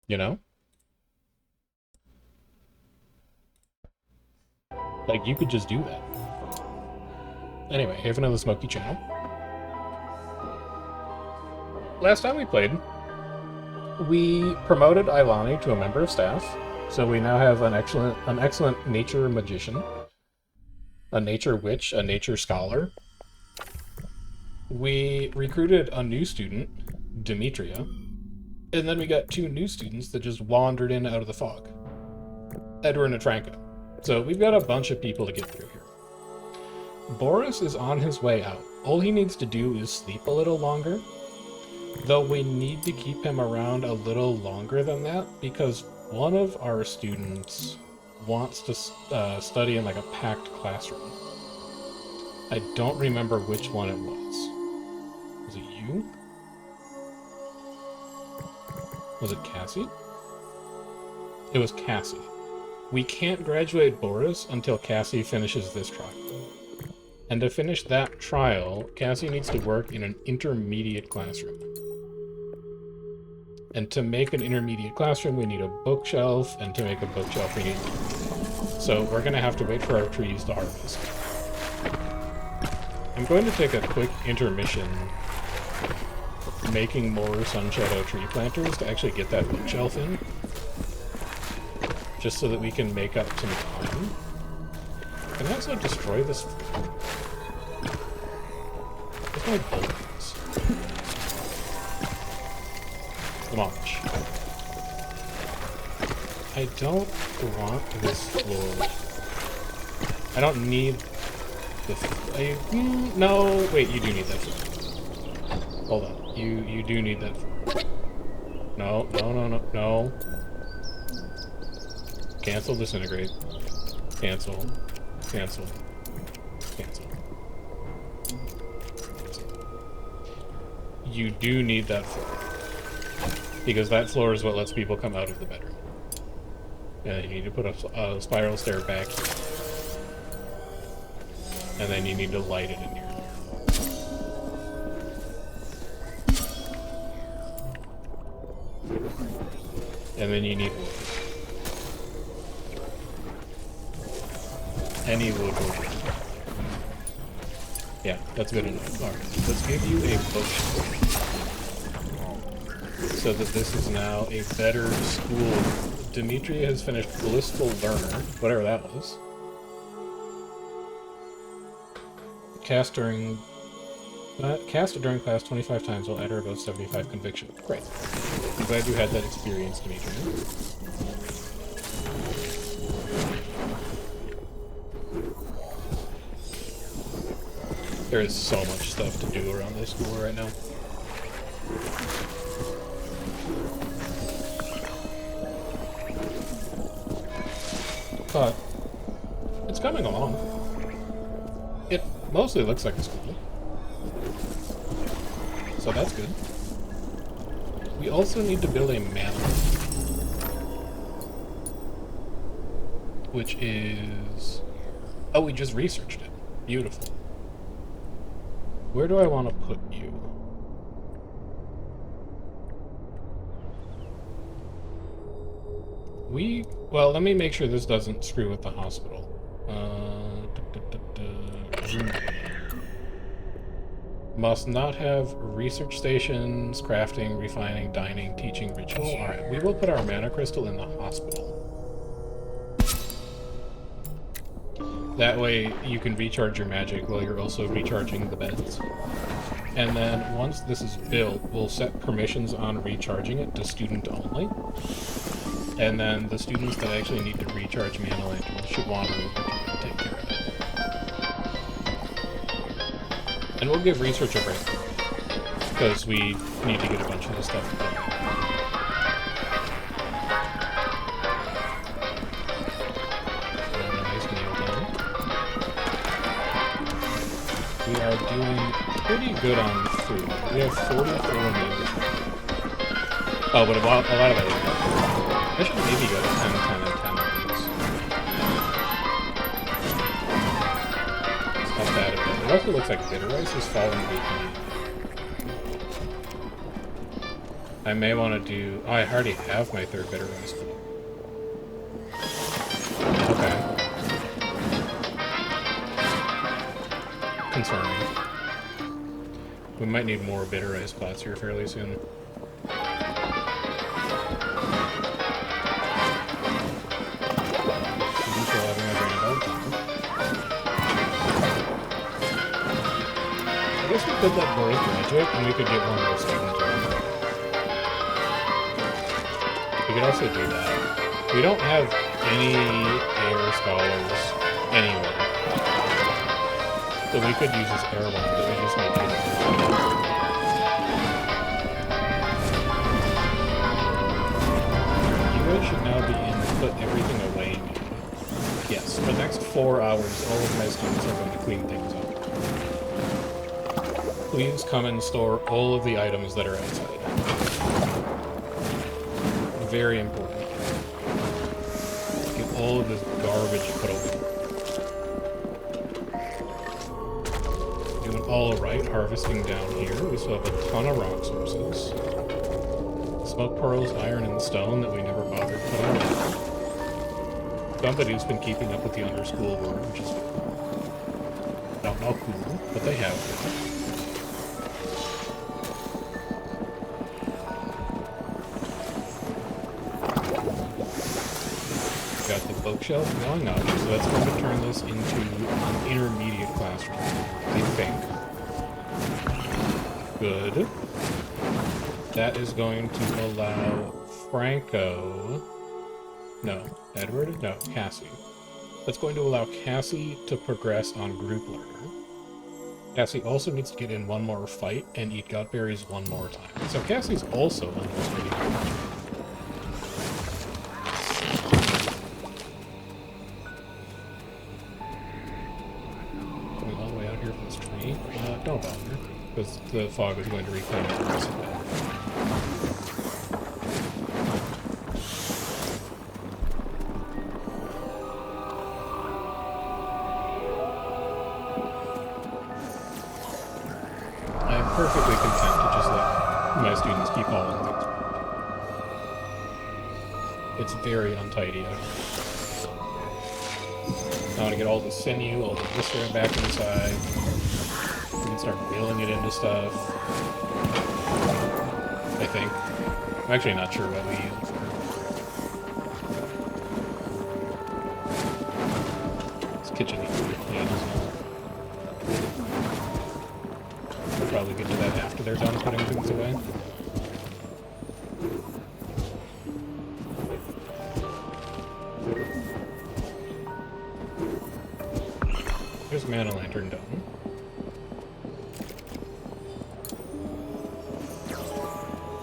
You know? Like, you could just do that. Anyway, have another Smoky channel. Last time we played, we promoted Ilani to a member of staff, so we now have an excellent nature magician, a nature witch, a nature scholar. We recruited a new student, Demetria, and then we got two new students that just wandered in out of the fog, Edward and Atranka. So we've got a bunch of people to get through here. Boris is on his way out. All he needs to do is sleep a little longer, though we need to keep him around a little longer than that because one of our students wants to study in like a packed classroom. I don't remember which one it was. Was it you? Was it Cassie? It was Cassie. We can't graduate Boris until Cassie finishes this trial. And to finish that trial, Cassie needs to work in an intermediate classroom. And to make an intermediate classroom, we need a bookshelf, and to make a bookshelf, we need wood. So we're going to have to wait for our trees to harvest. I'm going to take a quick intermission making more Sunshadow tree planters to actually get that bookshelf in. Just so that we can make up some time. Can I also destroy this? Where's my buildings? Launch. I don't want this floor. I don't need the... no, wait, you do need that floor. Hold on. You do need that floor. No. Cancel, disintegrate. Cancel. Cancel. Cancel. You do need that floor. Because that floor is what lets people come out of the bedroom. And you need to put a spiral stair back here. And then you need to light it in here. And then you need wood. Any wood will do. Yeah, that's good enough. Alright, let's give you a bookshelf. So that this is now a better school. Demetria has finished Blissful Learner, whatever that was. Cast it during class 25 times will add her about 75 conviction. Great. I'm glad you had that experience, Demetria. There is so much stuff to do around this school right now. But it's coming along. It mostly looks like a school. So that's good. We also need to build a manor. Which is... oh, we just researched it. Beautiful. Where do I want to put you? Well, let me make sure this doesn't screw with the hospital. Must not have research stations, crafting, refining, dining, teaching, ritual. Alright, we will put our mana crystal in the hospital. That way you can recharge your magic while you're also recharging the beds. And then once this is built, we'll set permissions on recharging it to student only. And then the students that actually need to recharge mana lanterns should wander over to it and take care of it. And we'll give research a break, because we need to get a bunch of this stuff done. We are doing pretty good on food. We have 44 meals. Oh, but a lot of that is good. I should maybe go to 10, 10, and 10 of these. It's not bad at all. It also looks like bitter rice is falling weekly. I may want to do... Oh, I already have my third bit of rice. Okay. Concerning. We might need more bitter rice pots here fairly soon. I guess we could let boys graduate and we could get one more student in. We could also do that. We don't have any air scholars anywhere. So we could use this air one, but we just need to get it. You guys should now be in to put everything away now. Yes, for the next 4 hours, all of my students are going to clean things up. Please come and store all of the items that are outside. Very important. Get all of this garbage put away. Doing all right, harvesting down here. We still have a ton of rock sources. Smoke pearls, iron, and stone that we never bothered putting away. Somebody's been keeping up with the under-school board, which is not who, but they have been. Got the bookshelf going up, so that's going to turn this into an intermediate classroom, I think. Good. That is going to allow Franco... No, Edward? No, Cassie. That's going to allow Cassie to progress on group learner. Cassie also needs to get in one more fight and eat godberries one more time. So Cassie's also almost ready to go. All the way out here from this tree? Don't bother, because the fog is going to reclaim the rest of it. I'm perfectly content to just let my students keep hauling things. It's very untidy out here. I want to get all the sinew, all the viscera back inside. We can start wheeling it into stuff. I think. I'm actually not sure what we use for. This kitchen needs to be clean as well. We'll probably get to that after they're done putting things away. Here's Mana Lantern done.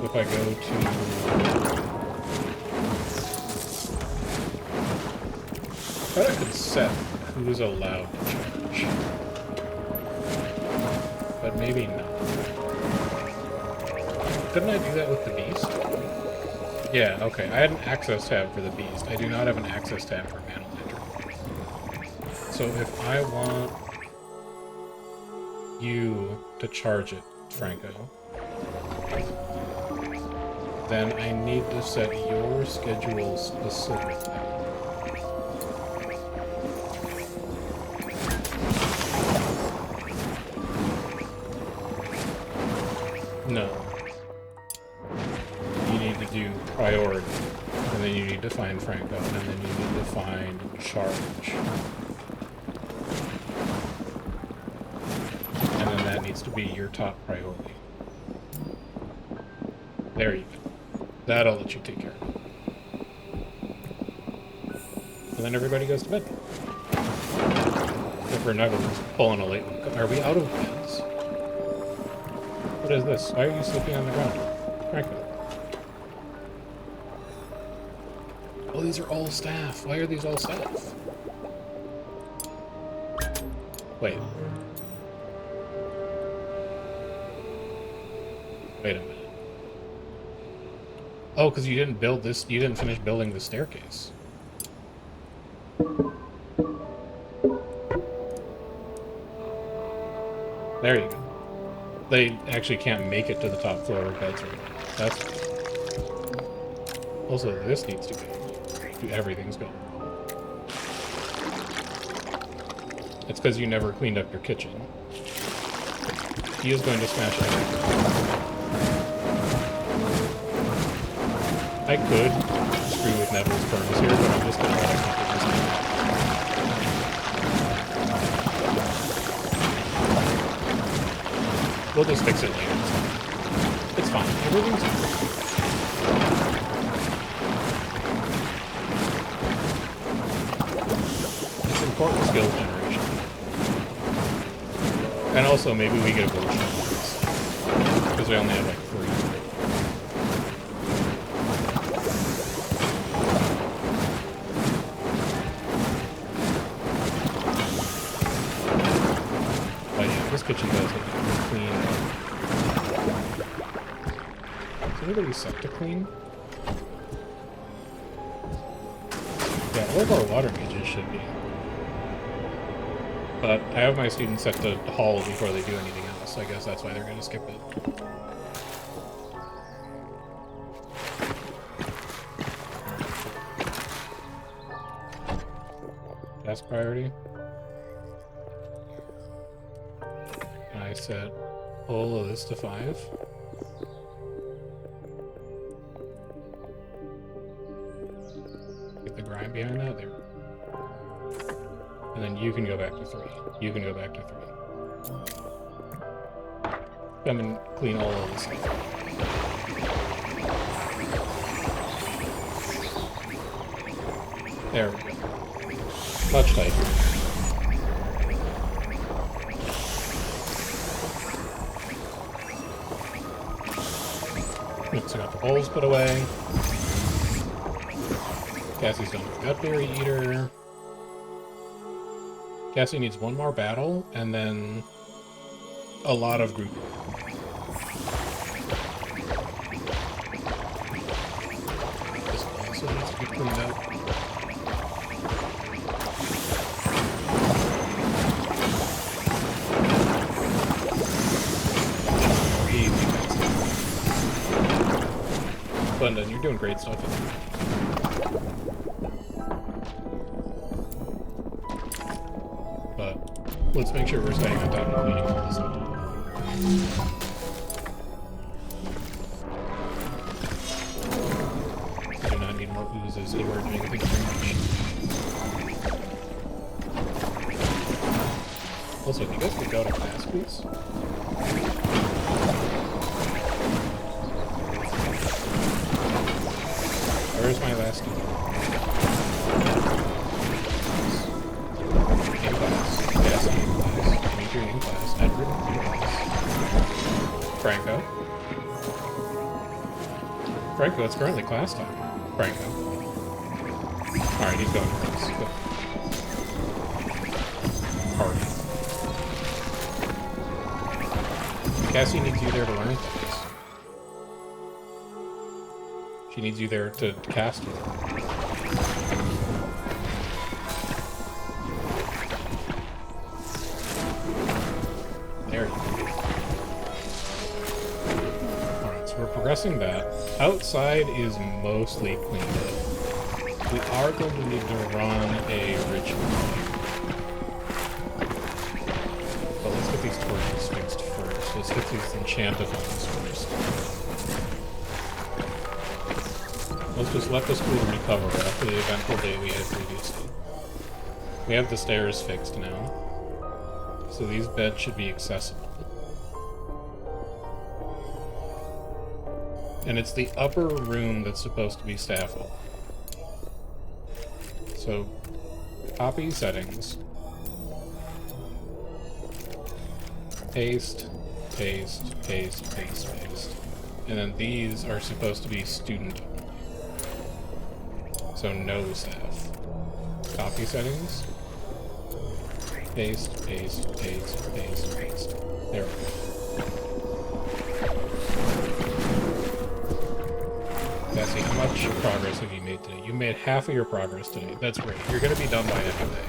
If I go to... I thought I could set who's allowed to charge. But maybe not. Couldn't I do that with the beast? Yeah, okay. I had an access tab for the beast. I do not have an access tab for Mana Lantern. So if I want you to charge it, Franco, then I need to set your schedule specifically. No. You need to do priority, and then you need to find Franco, and then you need to find charge. And then that needs to be your top priority. There you go. That'll let you take care of it. And then everybody goes to bed. Except for Nuggles pulling a late one. Are we out of beds? What is this? Why are you sleeping on the ground? Franco. Oh, these are all staff. Why are these all staff? Wait. Wait a minute. Oh, because you didn't build this, you didn't finish building the staircase. There you go. They actually can't make it to the top floor of beds right now. That's Also, this needs to go. Everything's going. It's because you never cleaned up your kitchen. He is going to smash everything. I could screw with Neville's furnace here, but I'm just going to let him keep this thing. We'll just fix it later. It's fine. Everything's fine. It's important skill generation. And also, maybe we get a version of this. Because we only have like 3. But yeah, this kitchen does look clean. Is anybody set to clean? Yeah, all of our water gauges should be. But I have my students set to haul before they do anything else, so I guess that's why they're going to skip it. Task priority. I set all of this to 5. Get the grind behind that there. And then you can go back to 3. You can go back to 3. Come and clean all of this stuff. There we go. Touch tight. So I got the bowls put away. Cassie's done with Gutberry Eater. Cassie needs one more battle, and then a lot of group. This also needs to be cleaned up. Easy. Glendon, you're doing great stuff. But let's make sure we're staying on top of cleaning all this up. I do not need more oozes anywhere to make anything too much. Also, if you guys could go to class, please. Where's my last one? In class. Yes, in class. Dimitri in class. Edward in class. Franco. Franco, it's currently class time. Franco. Alright, he's going to class. Go. Hard. Cassie needs you there to learn things. She needs you there to cast it. There you go. Alright, so we're progressing that. Outside is mostly cleaned up. We are going to need to run a ritual. But let's get these torches fixed first. Let's get these enchantathons first. Let's just let the school recover after the eventful day we had previously. We have the stairs fixed now, so these beds should be accessible. And it's the upper room that's supposed to be staff only. So, copy settings. Paste, paste, paste, paste, paste. And then these are supposed to be student only. So no staff. Copy settings. Paste, paste, paste, paste, paste. There we go. Cassie, how much progress have you made today? You made half of your progress today. That's great. You're going to be done by end of day.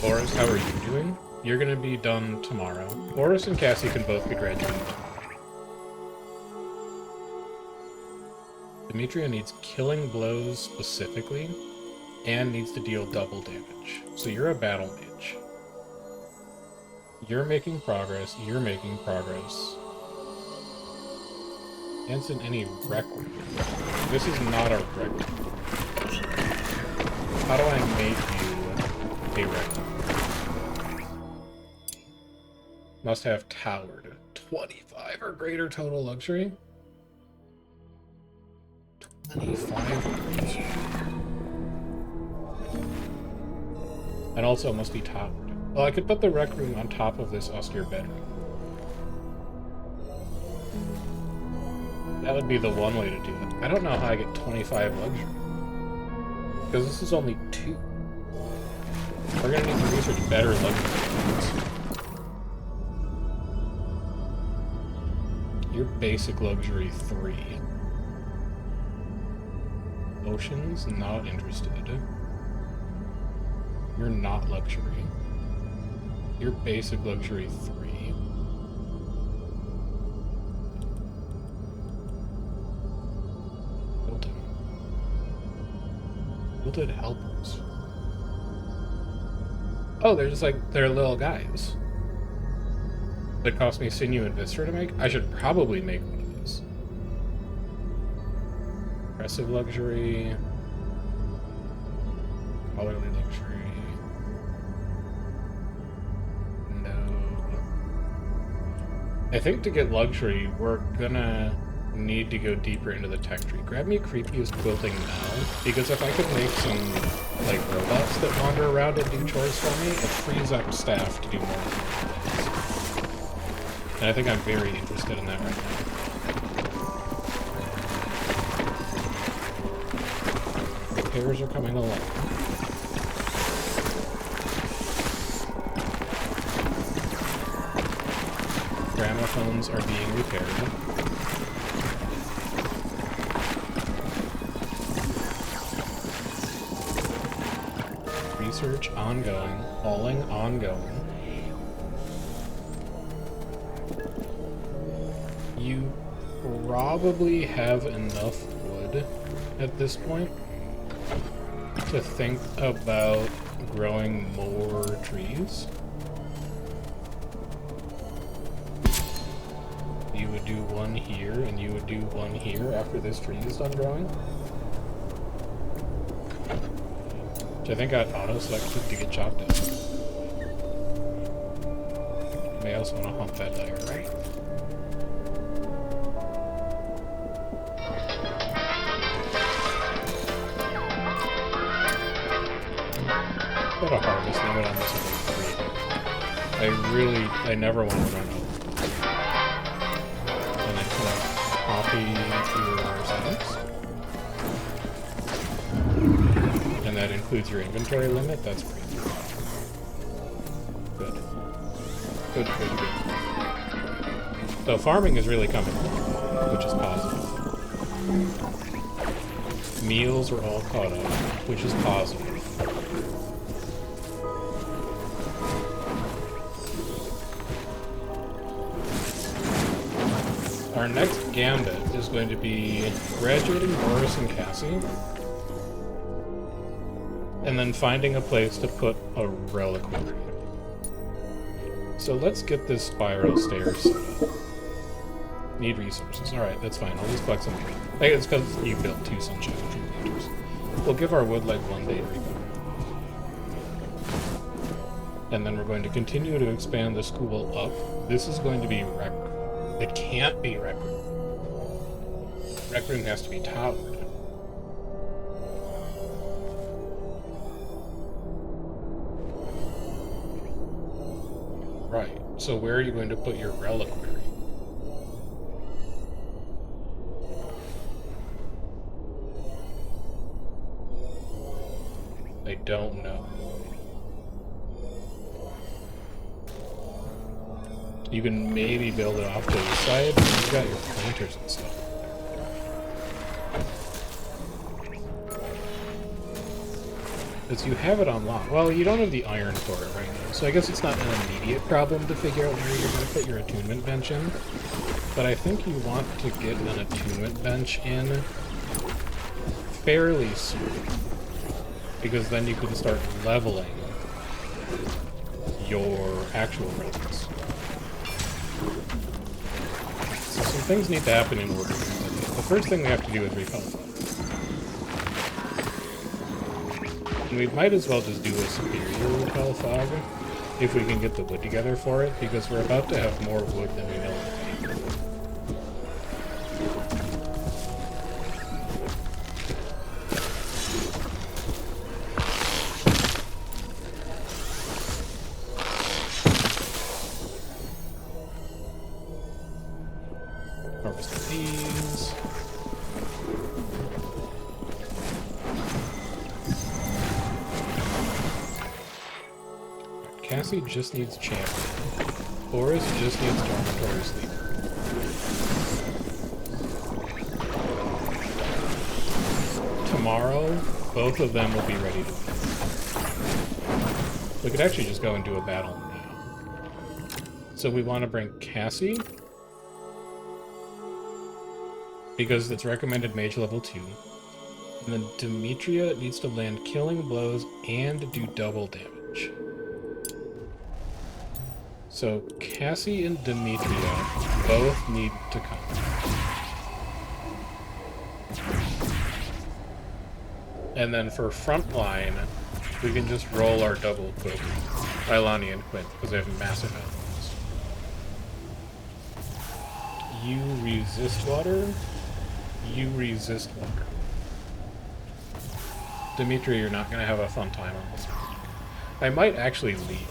Boris, how are you doing? You're going to be done tomorrow. Boris and Cassie can both be graduated tomorrow. Demetria needs killing blows specifically, and needs to deal double damage. So you're a battle mage. You're making progress, you're making progress. Answer any rec room. This is not a rec room. How do I make you a rec room? Must have towered. 25 or greater total luxury? 25 or greater. And also must be towered. Well, I could put the rec room on top of this austere bedroom. That would be the one way to do it. I don't know how I get 25 luxury. Because this is only 2. We're gonna need to research better luxury ones. Your basic luxury 3. Oceans, not interested. You're not luxury. Your basic luxury 3. Wilted helpers. Oh, they're just like, they're little guys. That cost me sinew and viscera to make? I should probably make one of those. Impressive luxury. Scholarly luxury. No. I think to get luxury, we're gonna need to go deeper into the tech tree. Grab me creepiest quilting now, because if I could make some, like, robots that wander around and do chores for me, it frees up staff to do more things. And I think I'm very interested in that right now. Repairs are coming along. Gramophones are being repaired. Research ongoing, hauling ongoing. You probably have enough wood at this point to think about growing more trees. You would do one here, and you would do one here after this tree is done growing. Which I think got auto-selected to get chopped down. You may also want to hump that layer, right? Put a harvest limit on this of like 3. I never want to run out. And then kind of copy your settings. And that includes your inventory limit. That's great. Good. Good, good, good. So farming is really coming along, which is positive. Meals are all caught up, which is positive. Our next gambit is going to be graduating Boris and Cassie, and then finding a place to put a reliquary. So let's get this spiral stairs set up. Need resources. Alright, that's fine. I'll just collect some. I think it's because you built 2 sunshine contributors. We'll give our wood like 1 day reboot. And then we're going to continue to expand the school up. This is going to be rec. It can't be rec room. Rec room has to be towered. Right. So where are you going to put your reliquary? I don't know. You can maybe build it off to the side, but you've got your planters and stuff. Because you have it on lock. Well, you don't have the iron for it right now, so I guess it's not an immediate problem to figure out where you're going to put your attunement bench in. But I think you want to get an attunement bench in fairly soon. Because then you can start leveling your actual presence. So some things need to happen in order. The first thing we have to do is repel fog. And we might as well just do a superior repel fog if we can get the wood together for it, because we're about to have more wood than we know how to make. Harvest these. Cassie just needs champion. Boris just needs dormitory sleep. Tomorrow, both of them will be ready to win. We could actually just go and do a battle now. So we want to bring Cassie, because it's recommended mage level 2. And then Demetria needs to land killing blows and do double damage. So Cassie and Demetria both need to come. And then for frontline, we can just roll our double equip, Ilani and Quint, because they have massive health. You resist water. You resist water. Demetria, you're not going to have a fun time on this one. I might actually leave you.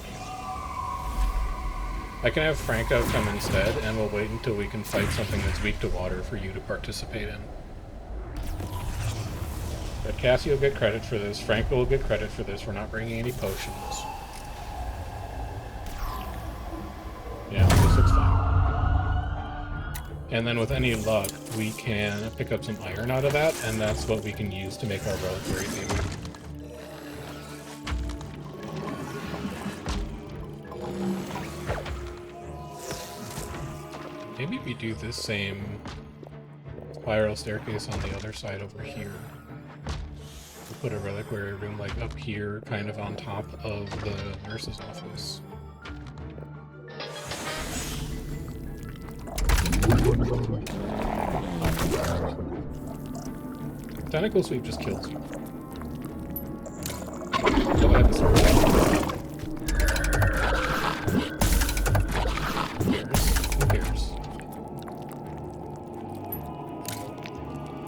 I can have Franco come instead, and we'll wait until we can fight something that's weak to water for you to participate in. But Cassie will get credit for this. Franco will get credit for this. We're not bringing any potions. Yeah, this looks fine. And then with any luck, we can pick up some iron out of that, and that's what we can use to make our reliquary table. Maybe we do this same spiral staircase on the other side over here. We'll put a reliquary room like up here, kind of on top of the nurse's office. Tentacle Sweep just kills you. Go ahead and start that. Who cares?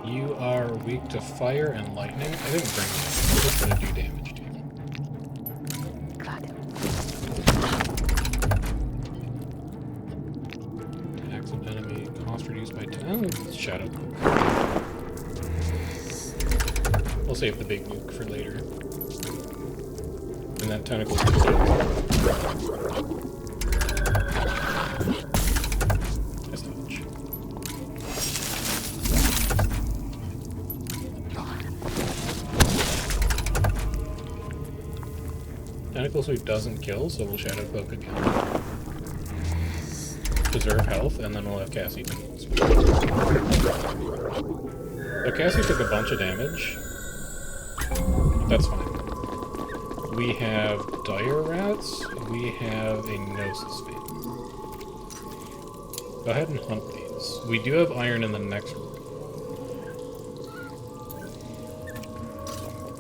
You are weak to fire and lightning. I didn't bring that. I'm just gonna do damage to you. Attacks of enemy, cost reduced by 10. Shadow Cloak. We'll save the big nuke for later. And that tentacle. Nice dodge. Tentacle Sweep doesn't kill, so we'll Shadow Cloak again. Preserve health, and then we'll have Cassie Tentacle Sweep. So Cassie took a bunch of damage. That's fine. We have Dire Rats. We have a Gnosis Fan. Go ahead and hunt these. We do have iron in the next room.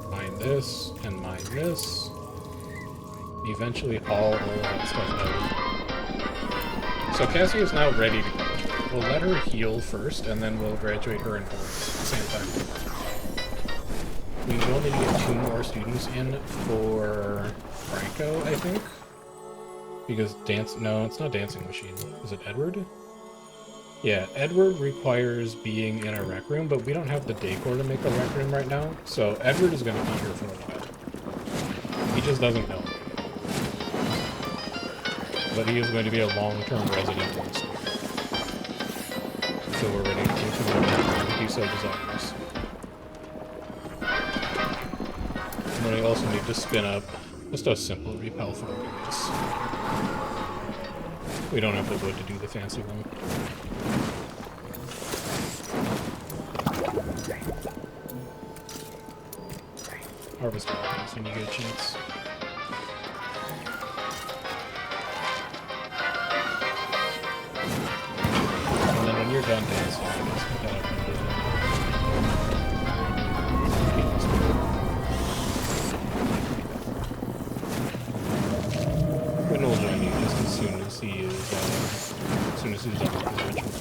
Mine this, and mine this. Eventually haul all of that stuff out. So Cassie is now ready to graduate. We'll let her heal first, and then we'll graduate her and Boris at the same time. We will need to get 2 more students in for Franco, I think. Because no, it's not Dancing Machine. Is it Edward? Yeah, Edward requires being in a rec room, but we don't have the decor to make a rec room right now, so Edward is going to be here for a while. He just doesn't know. But he is going to be a long-term resident in the school. So we're ready to take him in if he so desires. And then we also need to spin up just a simple repel for this. We don't have the wood to do the fancy one. harvest all of these when you get a chance. And then when you're done dancing, you just put that up and do Quinn will join you just as soon as he is, as soon as he's done with his ritual.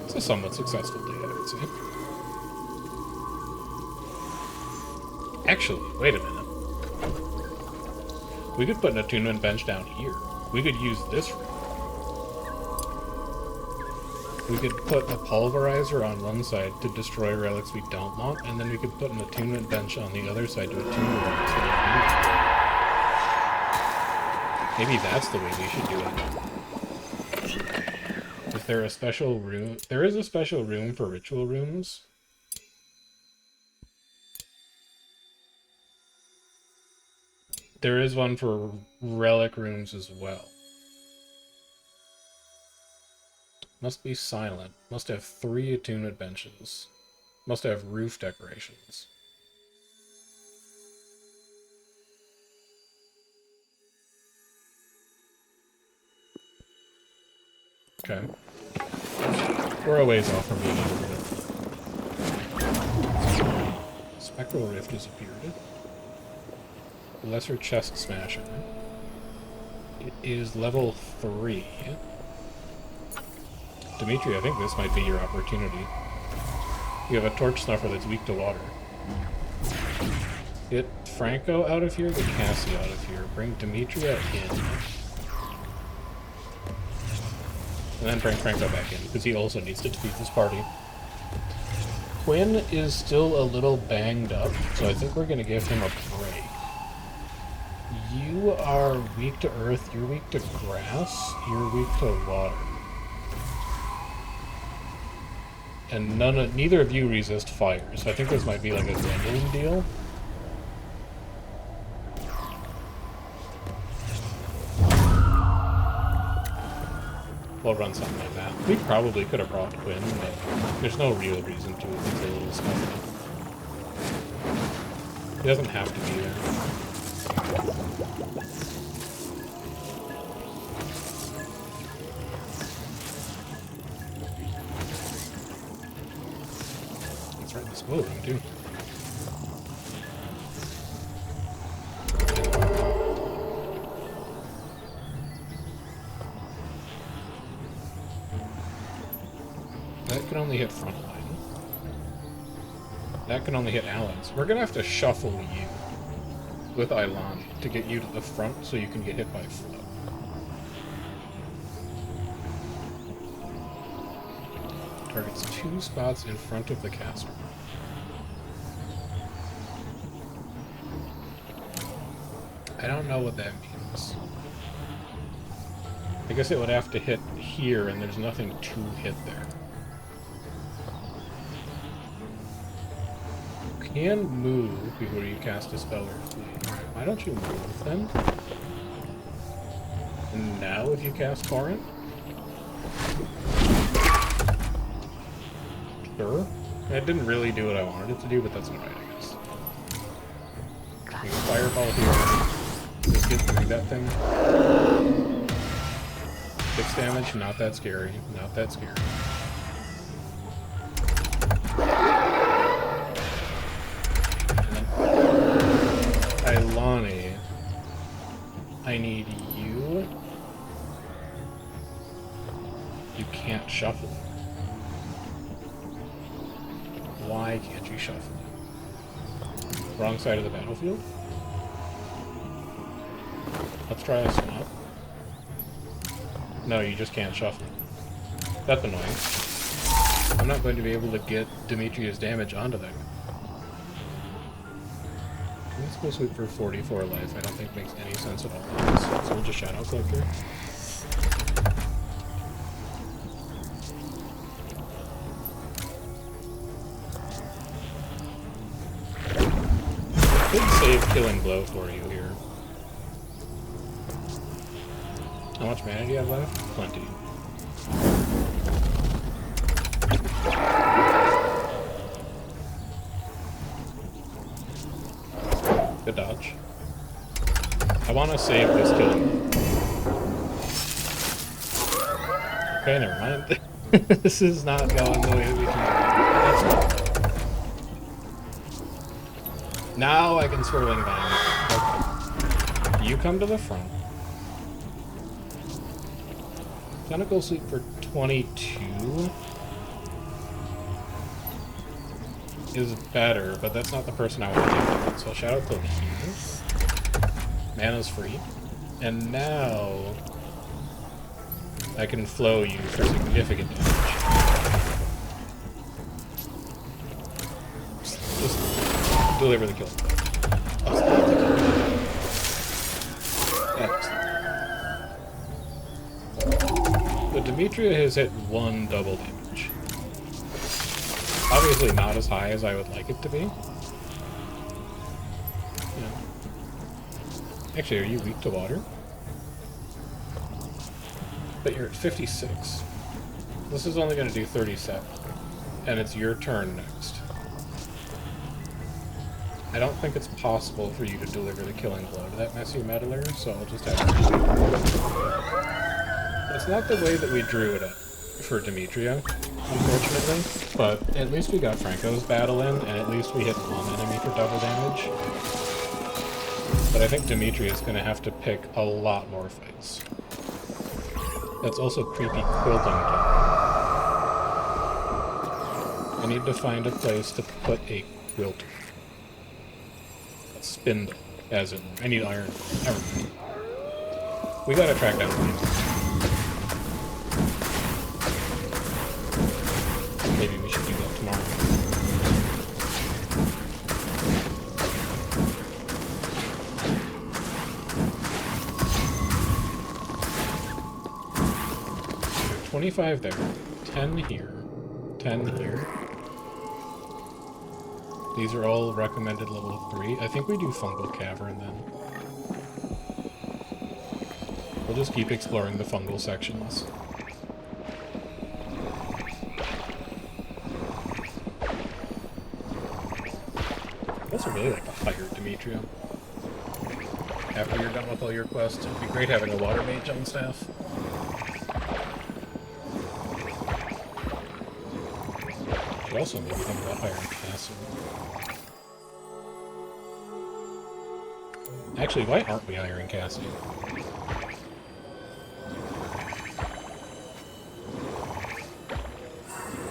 It's a somewhat successful day, I would say. Actually, wait a minute. We could put an attunement bench down here. We could use this room. We could put a pulverizer on one side to destroy relics we don't want, and then we could put an attunement bench on the other side to attune the relics we don't need. Maybe that's the way we should do it. Is there a special room? There is a special room for ritual rooms. There is one for relic rooms as well. Must be silent. Must have 3 attunement benches. Must have roof decorations. Okay. We're a ways off from being able to... Spectral Rift disappeared. Lesser Chest Smasher. It is level 3. Dimitri, I think this might be your opportunity. You have a torch snuffer that's weak to water. Get Franco out of here, get Cassie out of here. Bring Demetria in. And then bring Franco back in, because he also needs to defeat this party. Quinn is still a little banged up, so I think we're going to give him a break. You are weak to earth, you're weak to grass, you're weak to water. And neither of you resist fire, so I think this might be like a Gwendolyn deal. We'll run something like that. We probably could have brought Quinn, but there's no real reason to. He's a little stuffy. He doesn't have to be there. Let's run this moving too. That can only hit front line. That can only hit allies. We're gonna have to shuffle you with Ilani to get you to the front so you can get hit by flow. Targets 2 spots in front of the castle. I don't know what that means. I guess it would have to hit here, and there's nothing to hit there. You can move before you cast a spell or flee. Why don't you move then? And now if you cast Torrent? Sure. It didn't really do what I wanted it to do, but that's alright, I guess. You can Fireball here. Just get through that thing. 6 damage, not that scary. Not that scary. Ilani, I need you. You can't shuffle. Why can't you shuffle? Wrong side of the battlefield? Let's try a swap. No, you just can't shuffle. That's annoying. I'm not going to be able to get Demetria's damage onto that guy. Let's go sweep for 44 life. I don't think makes any sense at all. So we'll just Shadow Collector. Could save Killing Blow for you here. How much mana do you have left? Plenty. Good dodge. I want to save this kill. Okay, never mind. This is not going the way we can do it. Now I can swirling vine. Okay. You come to the front. Tentacle Sweep for 22 is better, but that's not the person I want to do. So shout out to Keys. Mana's free. And now I can flow you for significant damage. Just deliver the kill. So Demetria has hit 1 double damage. Obviously not as high as I would like it to be. Yeah. Actually, are you weak to water? But you're at 56. This is only going to do 37. And it's your turn next. I don't think it's possible for you to deliver the killing blow to that messy meddler, so I'll just have to... It's not the way that we drew it up for Demetria, unfortunately, but at least we got Franco's battle in, and at least we hit one enemy for double damage. But I think Demetria is going to have to pick a lot more fights. That's also creepy quilting time. I need to find a place to put a quilter. A spindle, as in, I need iron. Everything. We gotta track down the maybe we should do that tomorrow. So 25 there, 10 here, 10 here. These are all recommended level 3. I think we do Fungal Cavern then. We'll just keep exploring the fungal sections. I also really like to hire Demetria. After you're done with all your quests, it'd be great having a water mage on staff. Should also maybe think about hiring Castle. Actually, why aren't we hiring Cassie?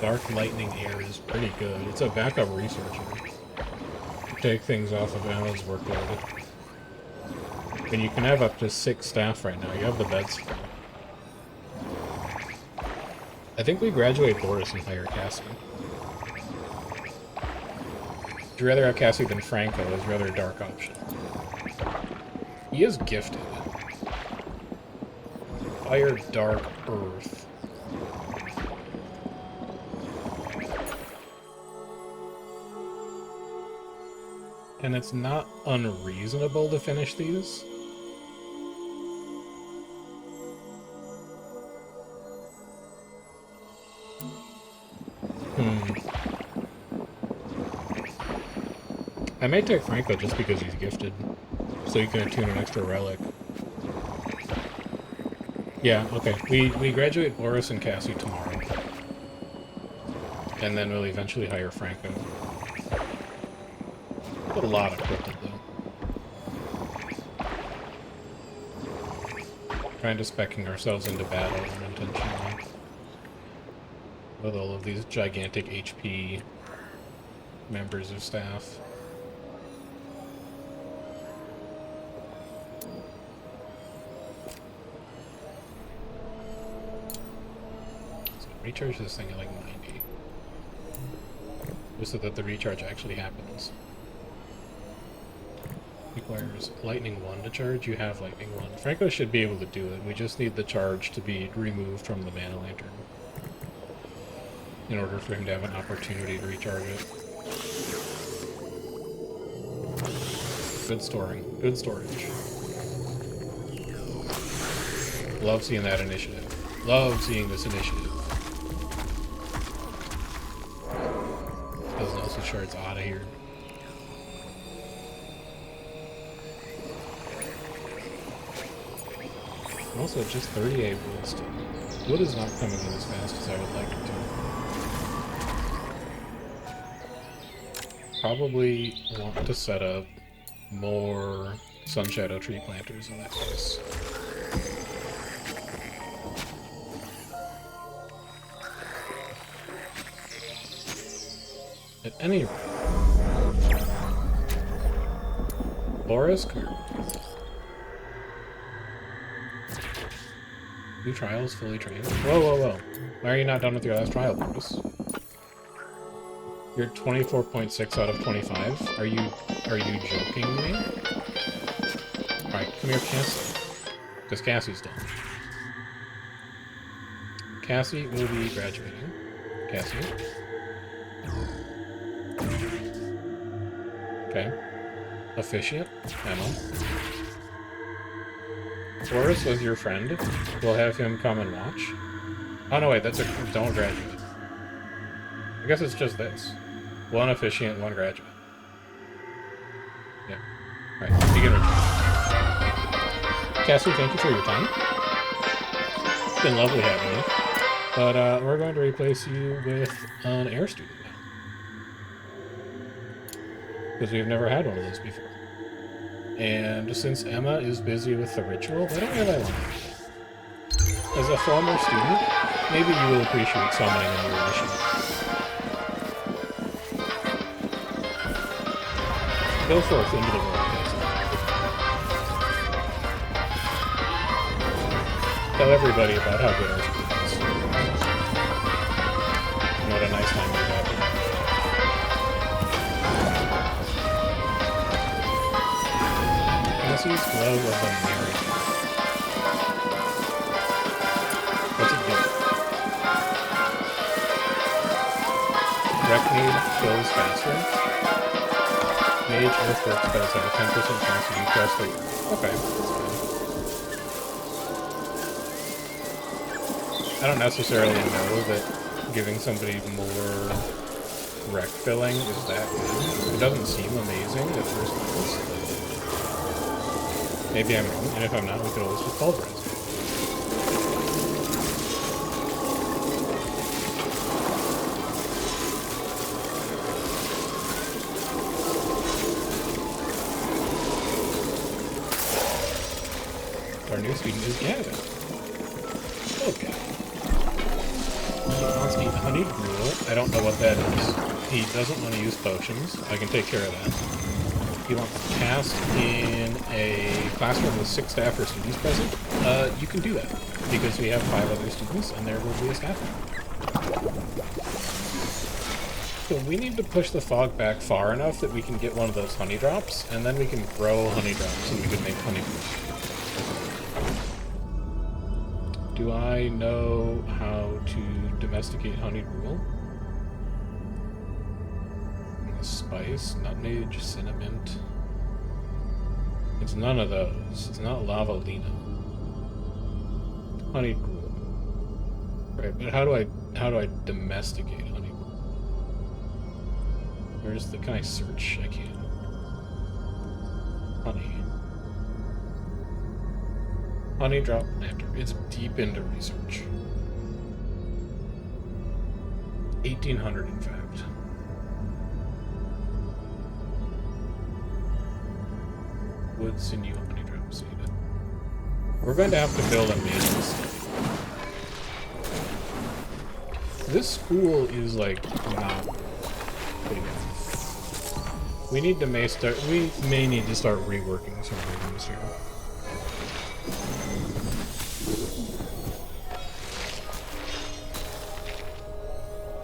Dark Lightning Air is pretty good. It's a backup researcher. Take things off of Anna's workload. And you can have up to 6 staff right now. You have the beds full. I think we graduate Boris and hire Cassie. Would you rather have Cassie than Franco is your other dark option. He is gifted. Fire, Dark, Earth. And it's not unreasonable to finish these. I may take Franco just because he's gifted, so you can attune an extra relic. Yeah, okay. We graduate Boris and Cassie tomorrow. And then we'll eventually hire Franco. Put a lot of cryptid, though. Trying to specking ourselves into battle unintentionally. With all of these gigantic HP members of staff. So recharge this thing at like 90. Just so that the recharge actually happens. Requires Lightning 1 to charge. You have Lightning 1. Franco should be able to do it. We just need the charge to be removed from the Mana Lantern in order for him to have an opportunity to recharge it. Good storing. Good storage. Love seeing that initiative. Love seeing this initiative. Those Nelson shards out of here. Also, just 38 wood still. Wood is not coming in as fast as I would like it to. Probably want to set up more Sun Shadow tree planters in that case. At any rate, Boris, come here. New trials fully trained. Whoa, whoa, whoa. Why are you not done with your last trial, Boris? You're 24.6 out of 25. Are you joking me? Alright, come here, Cassie. Because Cassie's done. Cassie will be graduating. Cassie. Okay. Officiant. Emma. Boris was your friend. We'll have him come and watch. Oh no, wait, that's a... don't graduate. I guess it's just this. One officiant, one graduate. Yeah. Alright, begin retreat. Cassie, thank you for your time. It's been lovely having you. But we're going to replace you with an air student now. Because we've never had one of those before. And since Emma is busy with the ritual, why don't we have Ilana? As a former student, maybe you will appreciate summoning a new initiative. Go forth into the world, Cassie. Tell everybody about how good our school is. And what a nice time we've had here. Cassie's Glow of the Merry. What's it do? Recnade kills faster. Mage Earthwork spells have a 10% chance to be pressed. Okay, that's fine. I don't necessarily know that giving somebody more rec filling is that good. It doesn't seem amazing at first glance. Maybe I'm wrong, and if I'm not, we could always just pulverize it. Our new student is Gavin. Oh, Gavin. He wants to eat honeyed gruel. I don't know what that is. He doesn't want to use potions. I can take care of that. He wants to cast in a classroom with 6 staff or students present. You can do that, because we have 5 other students, and there will be a staff member. So we need to push the fog back far enough that we can get one of those honey drops, and then we can grow honey drops, and we can make honey gruel. Do I know how to domesticate honey gruel? Spice, nutmeg, cinnamon. It's none of those. It's not lavalina. Honey gruel. Right, but how do I domesticate honey gruel? Where's the... can I search? I can. Honey. Honey drop nectar. It's deep into research. 1800 in fact. Wood sinew honey drop seed. We're going to have to build a mason city. This school is like not big enough. We need to may need to start reworking some rooms here.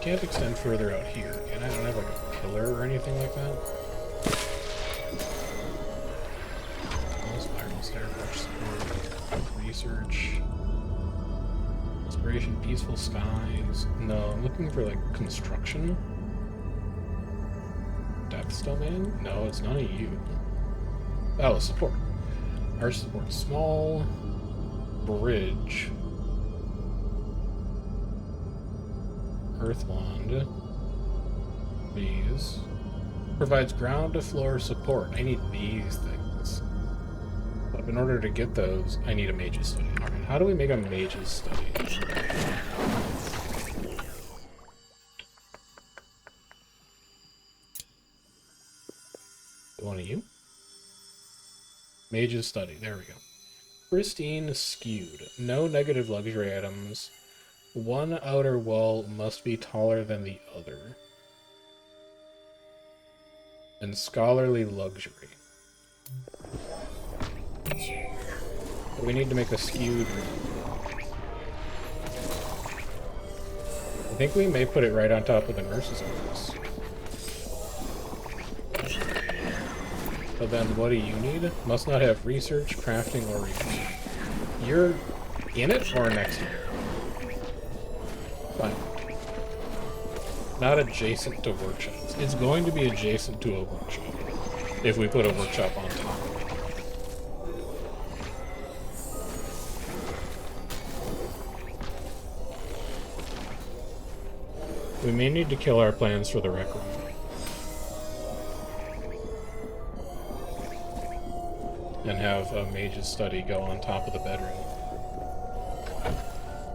Can't extend further out here. And I don't have like a pillar or anything like that. Spiral stairway support, research, inspiration, peaceful skies. No, I'm looking for like construction. Depth domain? No, it's none of you. Oh, support. Our support is small. bridge. Earth wand. These. Provides ground to floor support. I need these things. But in order to get those, I need a mage's study. Alright, how do we make a mage's study? One of you? Mage's study. There we go. Pristine skewed. No negative luxury items. One outer wall must be taller than the other. And scholarly luxury. But we need to make a skewed room. I think we may put it right on top of the nurse's office. But then what do you need? Must not have research, crafting, or review. You're in it or next to it? Fine. Not adjacent to workshops. It's going to be adjacent to a workshop if we put a workshop on top. We may need to kill our plans for the rec room. And have a mage's study go on top of the bedroom.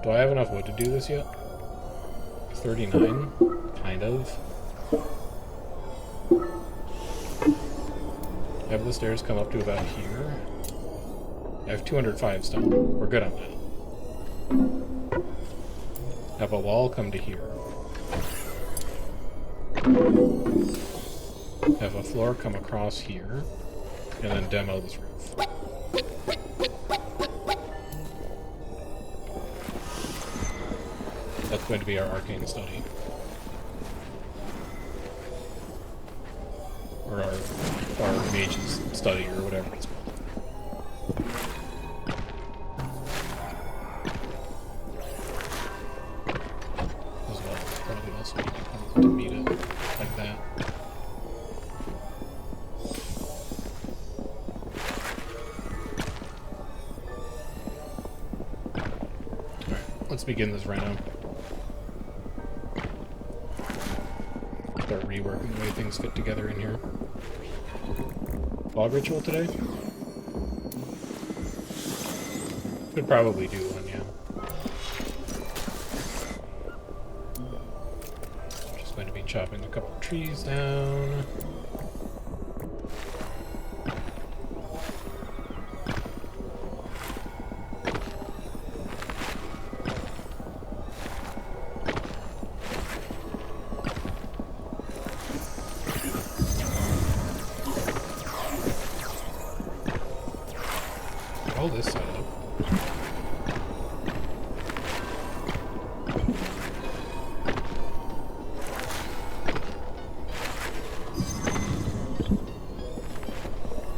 Do I have enough wood to do this yet? 39? Kind of. Have the stairs come up to about here. I have 205 stone. We're good on that. Have a wall come to here. Have a floor come across here. And then demo this roof. That's going to be our arcane study. Or our mage's study, or whatever it's called. As well, probably also need to come to meet it like that. Alright, let's begin this reno. Start reworking the way things fit together in here. Fog ritual today? Could probably do one, yeah. I'm just going to be chopping a couple trees down. All this side up.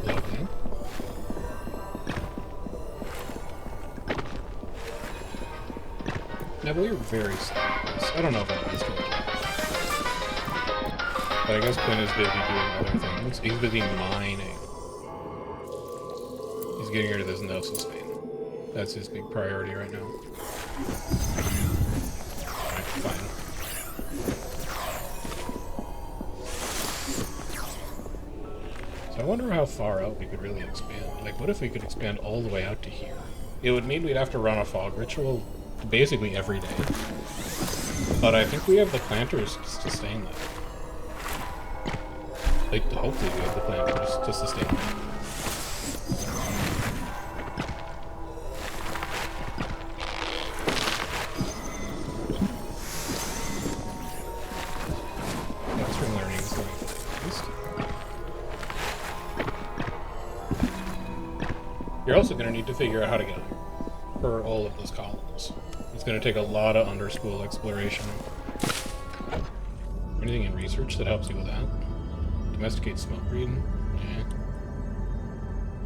Lovely. Now, we were very slow at this. I don't know if that was too much. But I guess Quinn is busy doing other things. He's busy mining. He's getting rid of this Nelson Spain. That's his big priority right now. Alright, fine. So I wonder how far out we could really expand. Like, what if we could expand all the way out to here? It would mean we'd have to run a fog ritual basically every day. But I think we have the planters to sustain that. Like, hopefully we have the planters to sustain that. You're also going to need to figure out how to get for all of those columns. It's going to take a lot of underschool exploration. Anything in research that helps you with that? Domesticate smoke breeding? Yeah.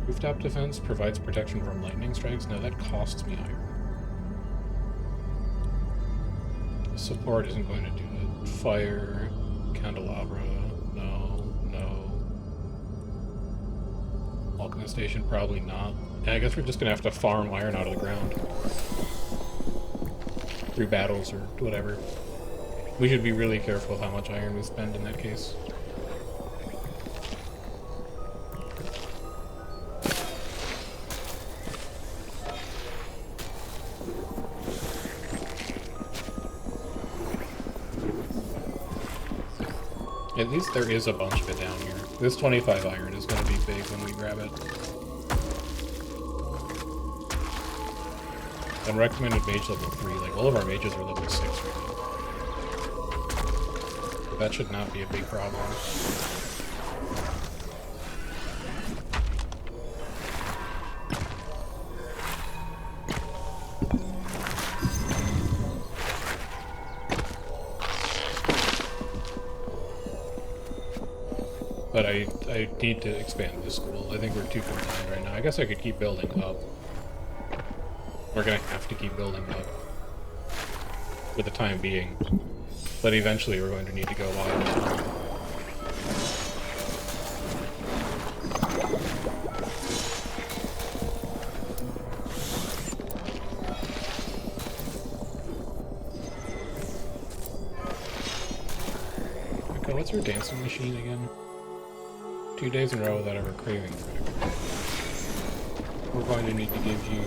Rooftop defense provides protection from lightning strikes. No, that costs me iron. Support isn't going to do it. Fire, candelabra, no. alchemist station? Probably not. And I guess we're just gonna have to farm iron out of the ground. Through battles or whatever. We should be really careful with how much iron we spend in that case. At least there is a bunch of it down here. This 25 iron is going to be big when we grab it. I'm recommended mage level 3. Like, all of our mages are level 6 right now. But that should not be a big problem. But I need to expand this school. I think we're too confined right now. I guess I could keep building up. We're gonna have to keep building up for the time being. But eventually we're going to need to go wide. Okay, what's your dancing machine again? 2 days in a row without ever craving critical. We're going to need to give you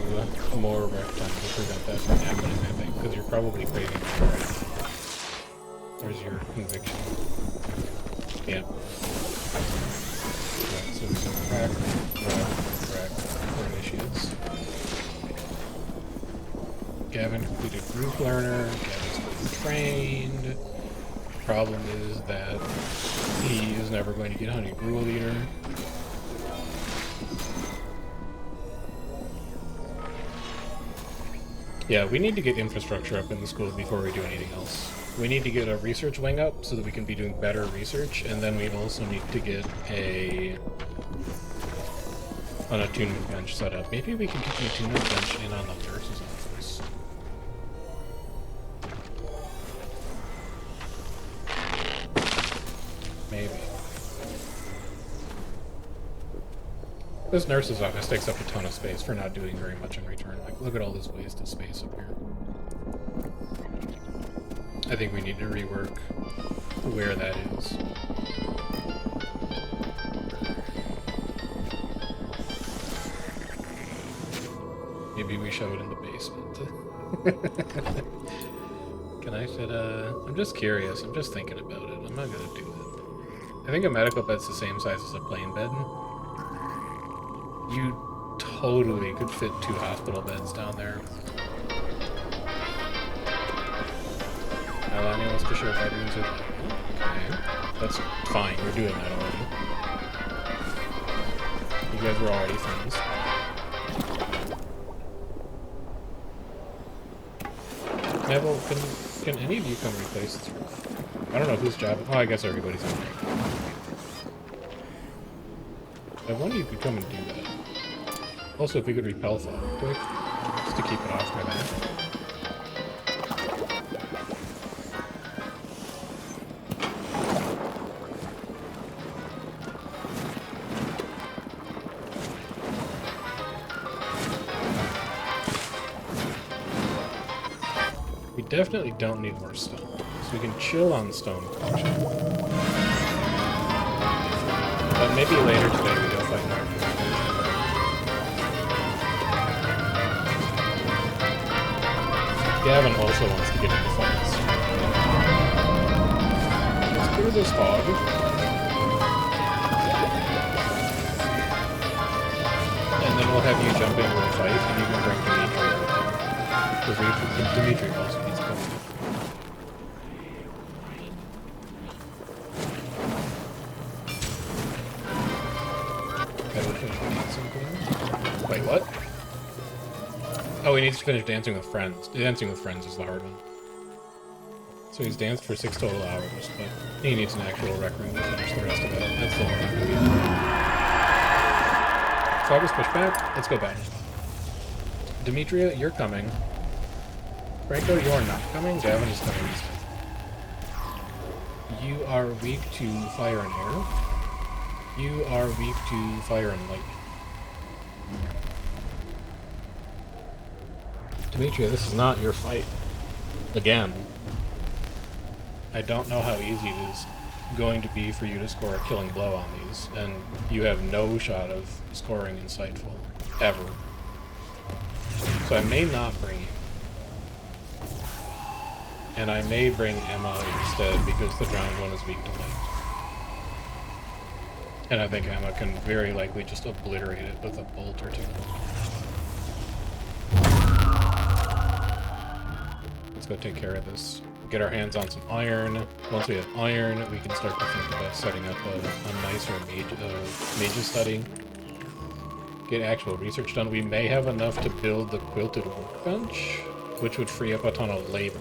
more ref time to prevent that from happening, I think, because you're probably craving it, right? Where's your conviction? Yeah. Right, so we go crack for initiates. Gavin completed Group Learner, Gavin's fully trained. Problem is that he is never going to get Honey Brew Leader. Yeah, we need to get infrastructure up in the school before we do anything else. We need to get a research wing up so that we can be doing better research, and then we also need to get an attunement bench set up. Maybe we can get the attunement bench in on the nurse's office. Maybe. This nurse's office takes up a ton of space for not doing very much in return. Like, look at all this wasted space up here. I think we need to rework where that is. Maybe we shove it in the basement. Can I fit I'm just curious. I'm just thinking about it. I'm not gonna do it. I think a medical bed's the same size as a plain bed. You totally could fit 2 hospital beds down there. Alani wants to share bedrooms with you. Okay. That's fine. You're doing that already. You guys were already friends. Neville, can any of you come replace this roof? I don't know whose job. Oh, I guess everybody's on there. If one of you could come and do that. Also, if we could repel fog quick, just to keep it off my back. We definitely don't need more stone, so we can chill on stone production. But maybe later today we go fight Narc. Gavin also wants to get into fights. Let's clear this fog. And then we'll have you jump into a fight, and you can bring Dimitri with you. Because Dimitri also needs to come in. Wait, what? Oh, he needs to finish Dancing with Friends. Dancing with Friends is the hard one. So he's danced for 6 total hours, but he needs an actual rec room to finish the rest of it. That's the one. Fog is pushed back. Let's go back. Demetria, you're coming. Franco, you're not coming. Gavin is coming instead. You are weak to fire and air. You are weak to fire and light. Demetria, this is not your fight. Again. I don't know how easy it is going to be for you to score a killing blow on these, and you have no shot of scoring insightful. Ever. So I may not bring you. And I may bring Emma instead, because the drowned one is weak to light. And I think Emma can very likely just obliterate it with a bolt or two. Let's go take care of this. Get our hands on some iron. Once we have iron, we can start to think about setting up a nicer mage's study. Get actual research done. We may have enough to build the quilted workbench, which would free up a ton of labor.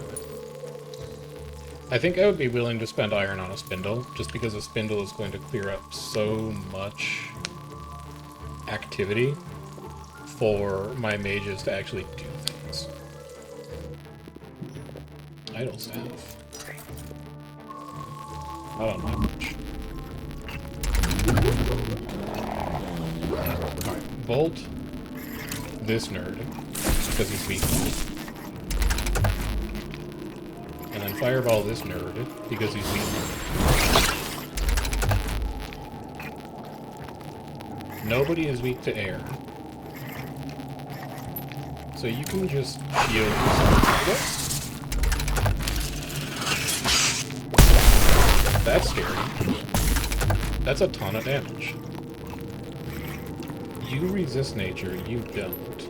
I think I would be willing to spend iron on a spindle, just because a spindle is going to clear up so much activity for my mages to actually do things. Idle staff. Not on my much. Alright, bolt this nerd, because he's weak. And then fireball this nerd, because he's weak. Nobody is weak to air. So you can just shield yourself, I guess. That's scary. That's a ton of damage. You resist nature, you don't.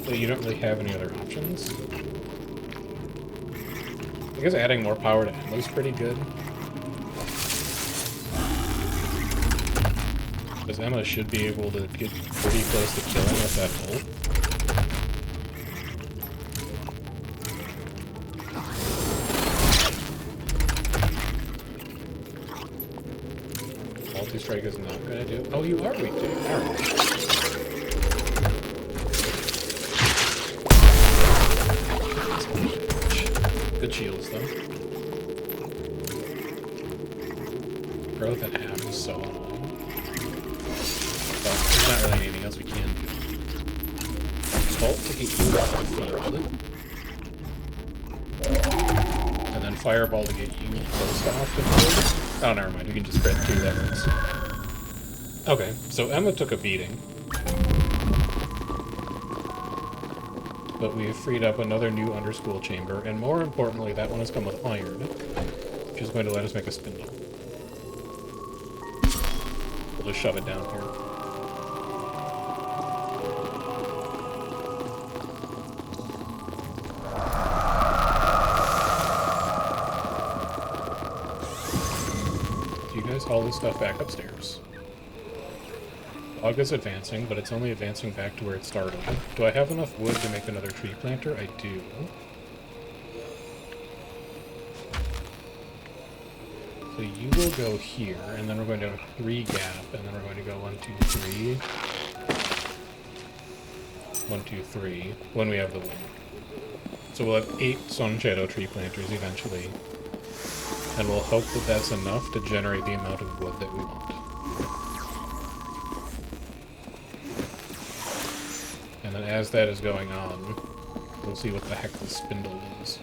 So you don't really have any other options. I guess adding more power to Emma is pretty good. Because Emma should be able to get pretty close to killing with that bolt. Multi-strike is not gonna do it. Oh, you are weak to it. Alright. Good shields, though. Growth at half is so annoying. But there's not really anything else we can do. Bolt to get you off the field. And then fireball to get you close off the field. Oh, never mind. We can just spread through that once. Okay, so Emma took a beating. But we've freed up another new underschool chamber, and more importantly, that one has come with iron, which is going to let us make a spindle. We'll just shove it down here. Do you guys haul this stuff back upstairs? Log is advancing, but it's only advancing back to where it started. Do I have enough wood to make another tree planter? I do. So you will go here, and then we're going to have a 3 gap, and then we're going to go 1, 2, 3. 1, 2, 3, when we have the wood. So we'll have 8 sun shadow tree planters eventually. And we'll hope that that's enough to generate the amount of wood that we want. And then as that is going on, we'll see what the heck the spindle is.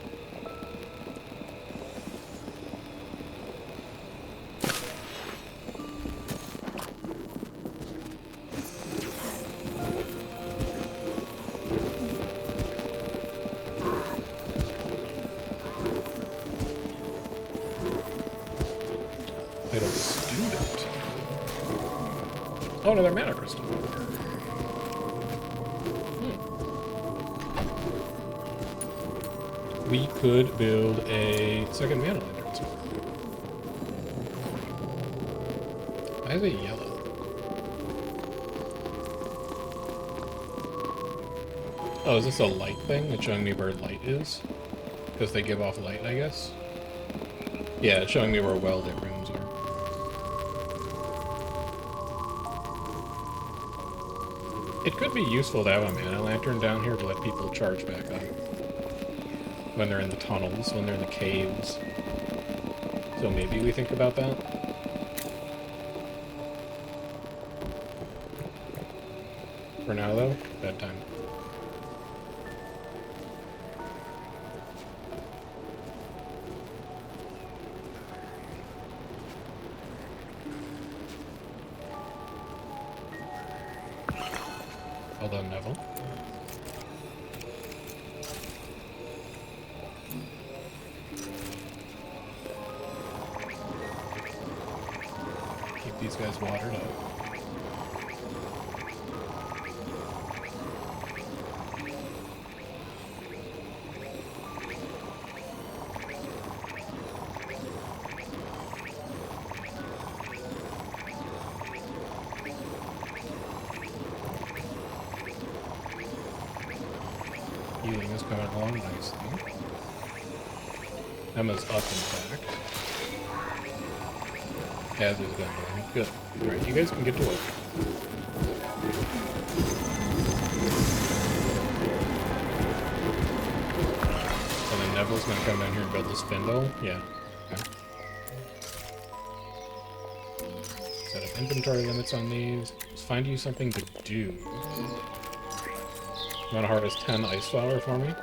Idle student. Oh, another mana crystal. We could build a second mana lantern somewhere. Why is it yellow? Oh, is this a light thing? It's showing me where light is? Because they give off light, I guess? Yeah, it's showing me where well-lit rooms are. It could be useful to have a mana lantern down here to let people charge back up. When they're in the tunnels, when they're in the caves. So maybe we think about that. For now, though, bedtime. Well done, Neville. Keep these guys watered up. Healing is coming along nicely. Emma's up, in fact. As is Gwendolyn. Good. Alright, you guys can get to work. And then Neville's gonna come down here and build the spindle. Yeah. Okay. Set up inventory limits on these. Let's find you something to do. You want to harvest 10 ice flower for me?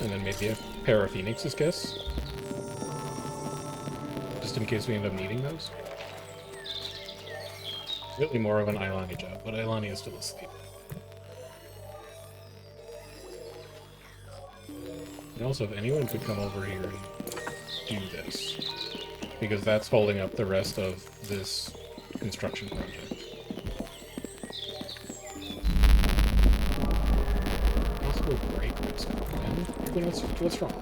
And then maybe a pair of Phoenix's Kiss? Just in case we end up needing those. Really more of an Ailani job, but Ailani is still asleep. And also, if anyone could come over here and do this. Because that's holding up the rest of this construction project. What's wrong?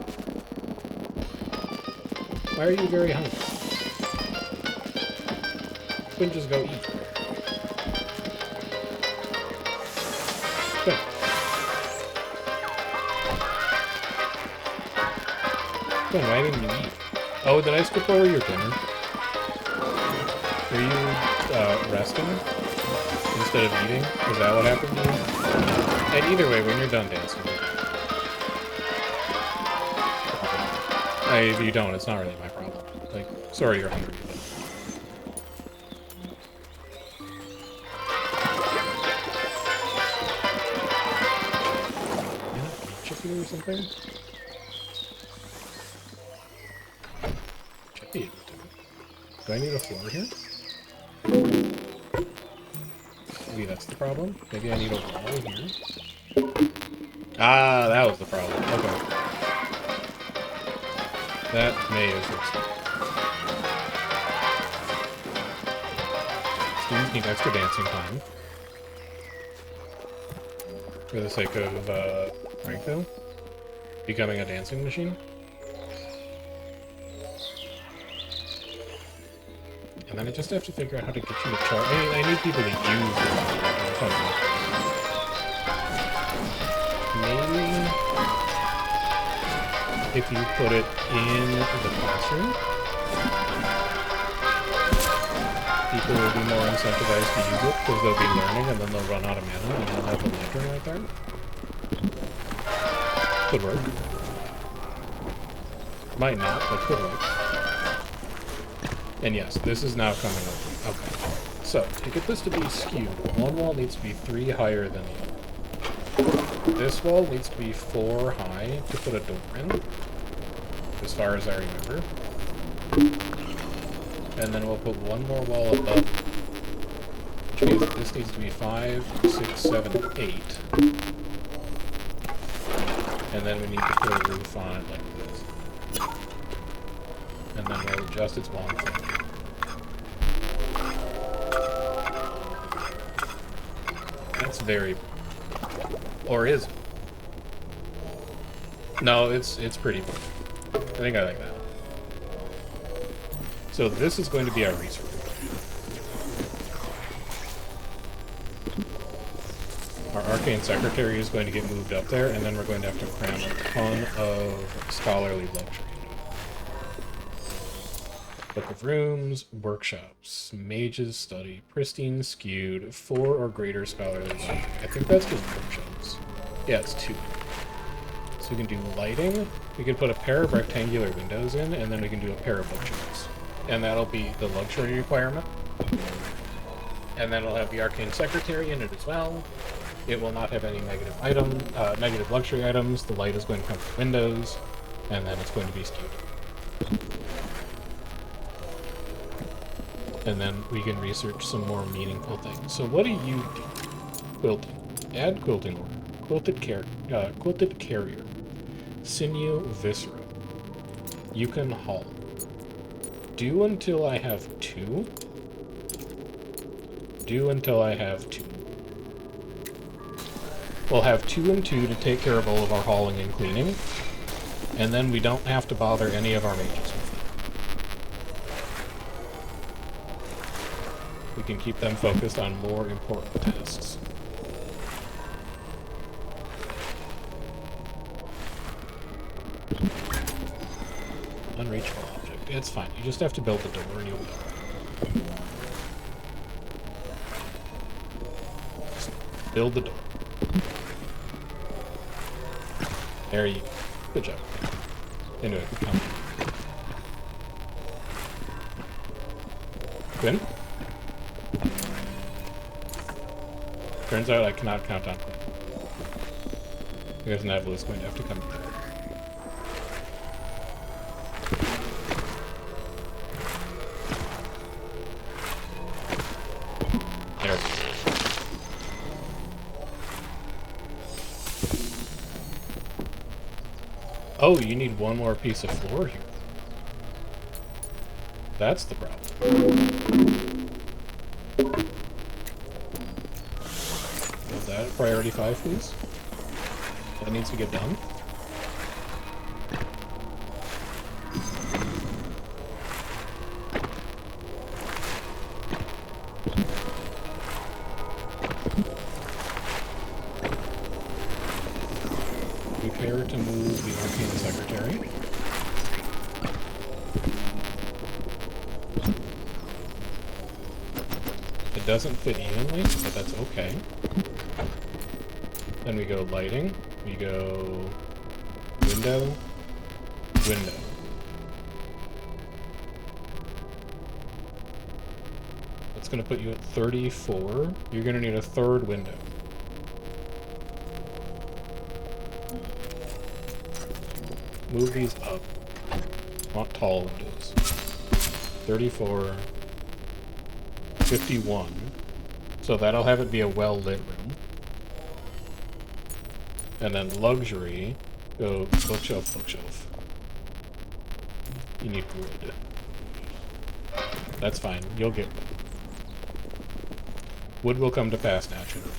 Why are you very hungry? You couldn't just go eat. Good. Good, why didn't you eat? Oh, did I skip over your dinner? Were you resting instead of eating? Is that what happened to you? And either way, when you're done dancing, if you don't, it's not really my problem. Like, sorry you're hungry, but... Yeah, chippy or something? Chippy. Do I need a floor here? Maybe that's the problem. Maybe I need a wall here. Ah, that was the problem. Okay. That may have fixed it. Students need extra dancing time. For the sake of, Franco becoming a dancing machine. And then I just have to figure out how to get you to charge. I need people to use the maybe if you put it in the classroom, people will be more incentivized to use it because they'll be learning and then they'll run out of mana and they'll have a lantern right there. Could work. Might not, but could work. And yes, this is now coming up. Okay. So, to get this to be skewed, one wall needs to be 3 higher than the other. This wall needs to be 4 high to put a door in, as far as I remember. And then we'll put one more wall above, which means that this needs to be 5, 6, 7, 8. And then we need to put a roof on it like this. And then we'll adjust its wall thing. That's very... Or is... No, it's pretty big. I think I like that. So this is going to be our research. Our arcane secretary is going to get moved up there, and then we're going to have to cram a ton of scholarly luxury. Book of Rooms, Workshops, Mage's Study, Pristine, Skewed, 4 or greater scholarly luxury. I think that's just workshops. Yeah, it's 2. So we can do lighting, we can put a pair of rectangular windows in, and then we can do a pair of bookshelves. And that'll be the luxury requirement. And then it'll have the Arcane Secretary in it as well. It will not have any negative luxury items. The light is going to come from windows, and then it's going to be skewed. And then we can research some more meaningful things. So what do you do? Quilting. Add quilting order. Quilted carrier. Sinew viscera. You can haul. Do until I have 2. Do until I have 2. We'll have 2 and 2 to take care of all of our hauling and cleaning. And then we don't have to bother any of our mages with it. We can keep them focused on more important tasks. Unreachable object. It's fine. You just have to build the door and you'll go. Just build the door. There you go. Good job. Anyway, come. Quinn? Turns out I cannot count on Quinn. Because Neville is going to have to come here. There we go. Oh, you need one more piece of floor here. That's the problem. Is that priority 5, please? That needs to get done. Prepare to move the Arcane Secretary. It doesn't fit evenly, but that's okay. Then we go lighting. We go window, window. That's going to put you at 34. You're going to need a 3rd window. Move these up. I want tall windows. 34, 51. So that'll have it be a well-lit room. And then luxury, go bookshelf, bookshelf. You need wood. That's fine. You'll get wood. Wood will come to pass naturally.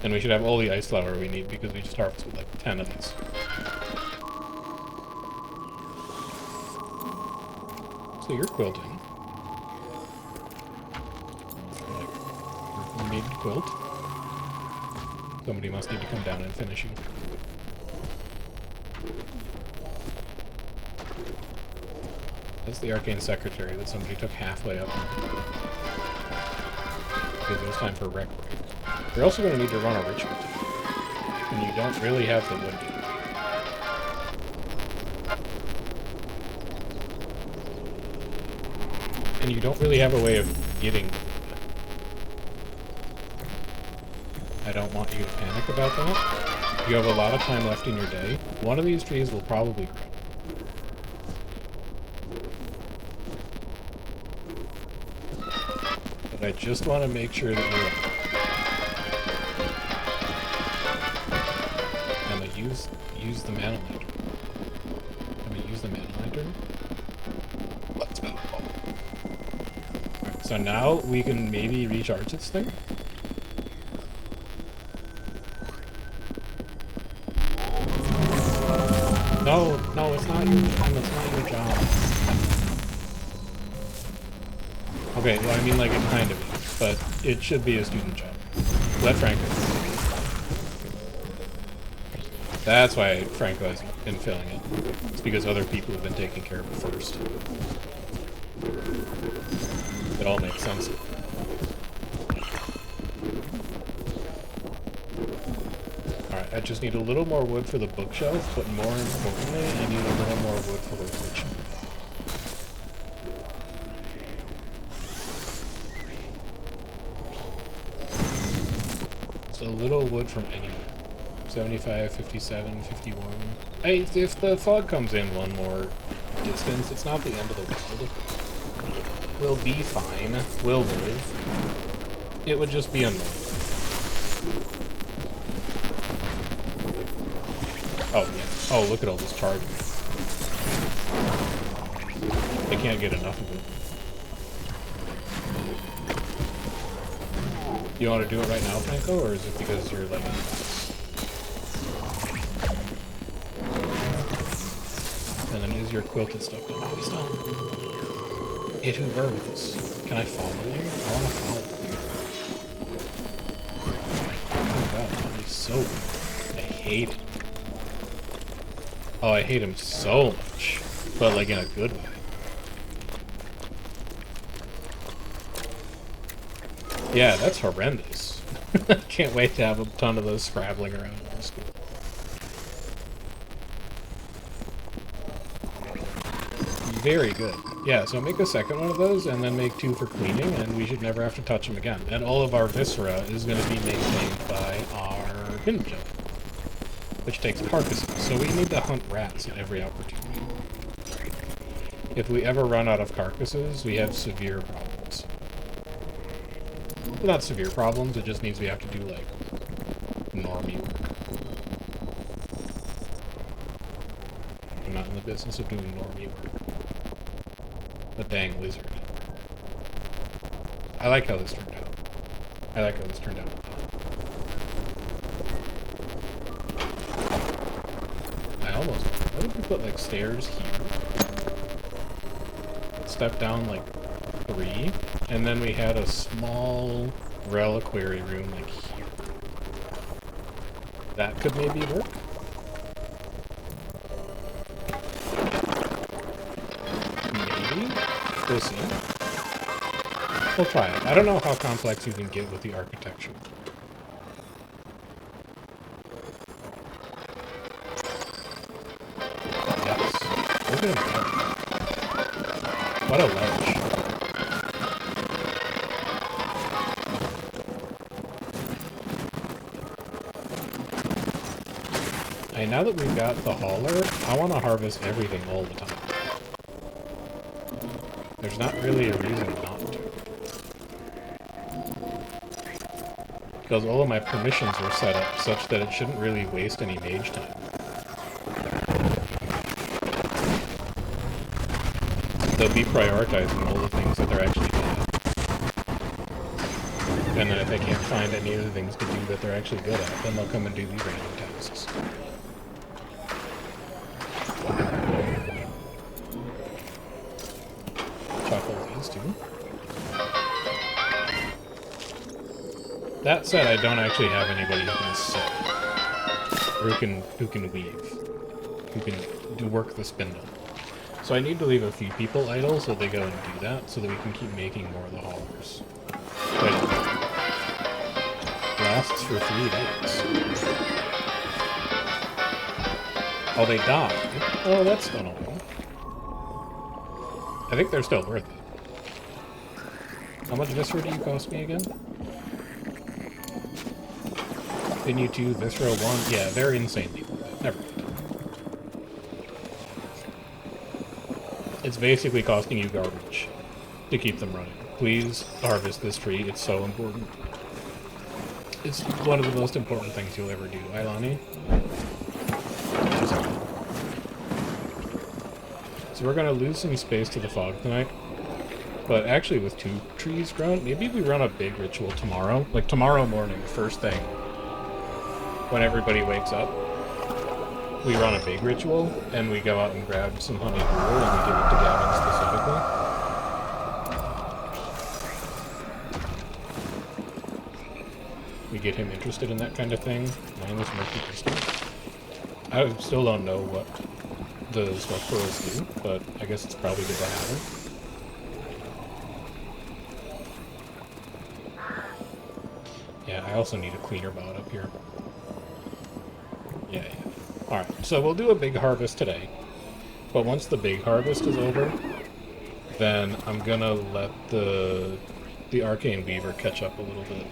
And we should have all the ice flour we need because we just harvested like 10 of these. So you're quilting. You need to quilt. Somebody must need to come down and finish you. That's the Arcane Secretary that somebody took halfway up. Because it was time for rec break. You're also going to need to run a ritual. And you don't really have the wood yet. And you don't really have a way of getting wood. I don't want you to panic about that. You have a lot of time left in your day. One of these trees will probably grow. But I just want to make sure that you're... Use the mana lantern. Can we use the mana lantern? Let's go. Alright, so now we can maybe recharge this thing. No, it's not your job. It's not your job. Okay, well, I mean, like, it kind of is, but it should be a student job. Let Franco. That's why Franco has been filling it. It's because other people have been taking care of it first. It all makes sense. Alright, I just need a little more wood for the bookshelf, but more importantly, I need a little more wood for the woodshelf. Just a little wood from anywhere. 75, 57, 51. Hey, if the fog comes in one more distance, it's not the end of the world. We'll be fine. We'll live. It would just be annoying. Oh, yeah. Oh, look at all this charging. I can't get enough of it. You want to do it right now, Franco, or is it because you're like... And then is your quilted stuff done? Please don't. Hit Hoover with this. Can I follow you? I want to follow you. Oh god, that is so... I hate it. Oh, I hate him so much. But like in a good way. Yeah, that's horrendous. Can't wait to have a ton of those scrabbling around in our school. Very good. Yeah, so make a second one of those, and then make 2 for cleaning, and we should never have to touch them again. And all of our viscera is going to be maintained by our ninja, which takes carcasses. So we need to hunt rats at every opportunity. If we ever run out of carcasses, we have severe problems. Well, not severe problems, it just means we have to do, like, normie work. I'm not in the business of doing normie work. A dang lizard. I like how this turned out. I like how this turned out. I almost... What if we put, like, stairs here? Step down, like, 3, and then we had a small reliquary room, like, here. That could maybe work? Maybe? We'll see. We'll try it. I don't know how complex you can get with the architecture. Yes. Look at him go. What a ledge. Hey, now that we've got the hauler, I want to harvest everything all the time. There's not really a reason not to. Because all of my permissions were set up such that it shouldn't really waste any mage time. They'll be prioritizing all the things that they're actually good at. And then if they can't find any other things to do that they're actually good at, then they'll come and do these random tasks. Chop all these too. That said, I don't actually have anybody who can sew. Or who can weave. Who can do work the spindle. So I need to leave a few people idle so they go and do that, so that we can keep making more of the haulers. Wait. Lasts for 3 days. Oh, they died. Oh, that's annoying. I think they're still worth it. How much viscera do you cost me again? Continue 2, viscera 1. Yeah, they're insanely worth it. Never mind. It's basically costing you garbage to keep them running. Please harvest this tree. It's so important. It's one of the most important things you'll ever do. Ailani? So we're going to lose some space to the fog tonight. But actually with 2 trees grown, maybe we run a big ritual tomorrow. Like tomorrow morning, first thing. When everybody wakes up. We run a big ritual, and we go out and grab some honey gruel, and we give it to Gavin specifically. We get him interested in that kind of thing. Mindless murky crystal. I still don't know what the smoke pearls do, but I guess it's probably good to have them. Yeah, I also need a cleaner bot up here. Yeah. Alright, so we'll do a big harvest today. But once the big harvest is over, then I'm gonna let the Arcane Weaver catch up a little bit.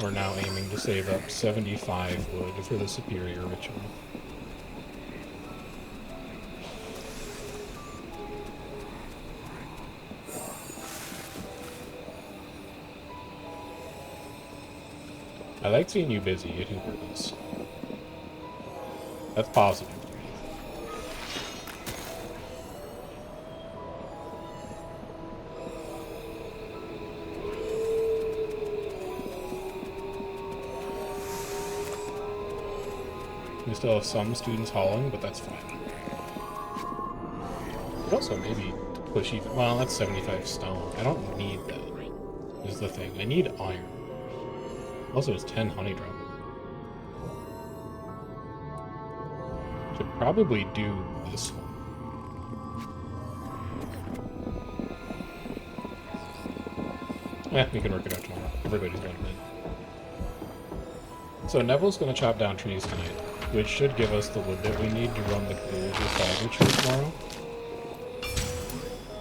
We're now aiming to save up 75 wood for the superior ritual. I like seeing you busy, it is. That's positive. We still have some students hauling, but that's fine. But also maybe push even... Well, that's 75 stone. I don't need that, is the thing. I need iron. Also, it's 10 honey drop. Should probably do this one. We can work it out tomorrow. Everybody's going to bed. So Neville's going to chop down trees tonight, which should give us the wood that we need to run the gold fog ritual tomorrow.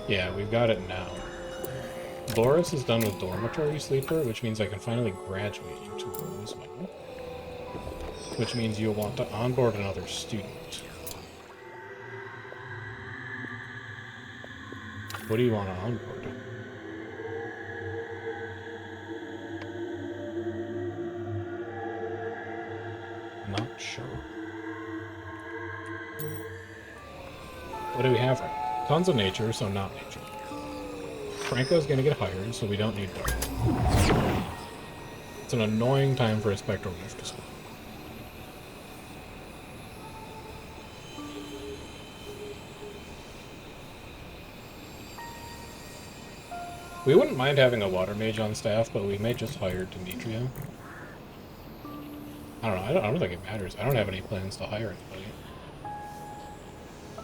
Yeah, we've got it now. Loris is done with dormitory sleeper, which means I can finally graduate you tomorrow as well. Which means you'll want to onboard another student. What do you want to onboard? Not sure. What do we have right now? Tons of nature, so not nature. Franco's gonna get hired, so we don't need dark. It's an annoying time for a spectral wolf to spawn. We wouldn't mind having a water mage on staff, but we may just hire Demetria. I don't know. I don't think it matters. I don't have any plans to hire anybody.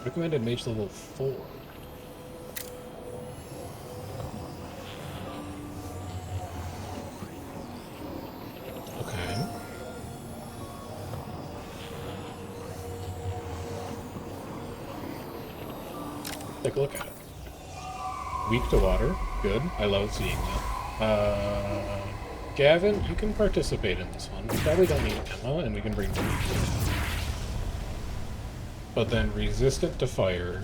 Recommended mage level 4. Okay. Take a look at it. Weak to water. Good. I love seeing that. Gavin, you can participate in this one. We probably don't need Emma, and we can bring Demetria. But then resistant to fire,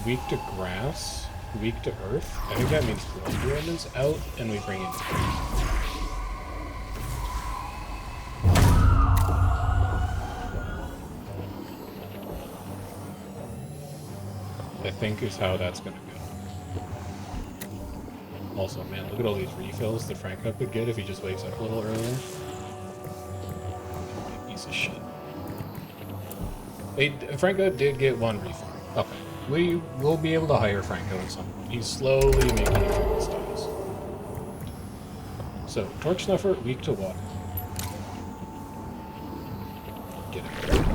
weak to grass, weak to earth. I think that means Glundrum is out, and we bring in I think is how that's gonna go. Also, man, look at all these refills that Franco could get if he just wakes up a little earlier. Piece of shit. Franco did get one refill. Okay. We will be able to hire Franco at some point. He's slowly making it through his styles. So, Torch Snuffer, weak to water. Get it.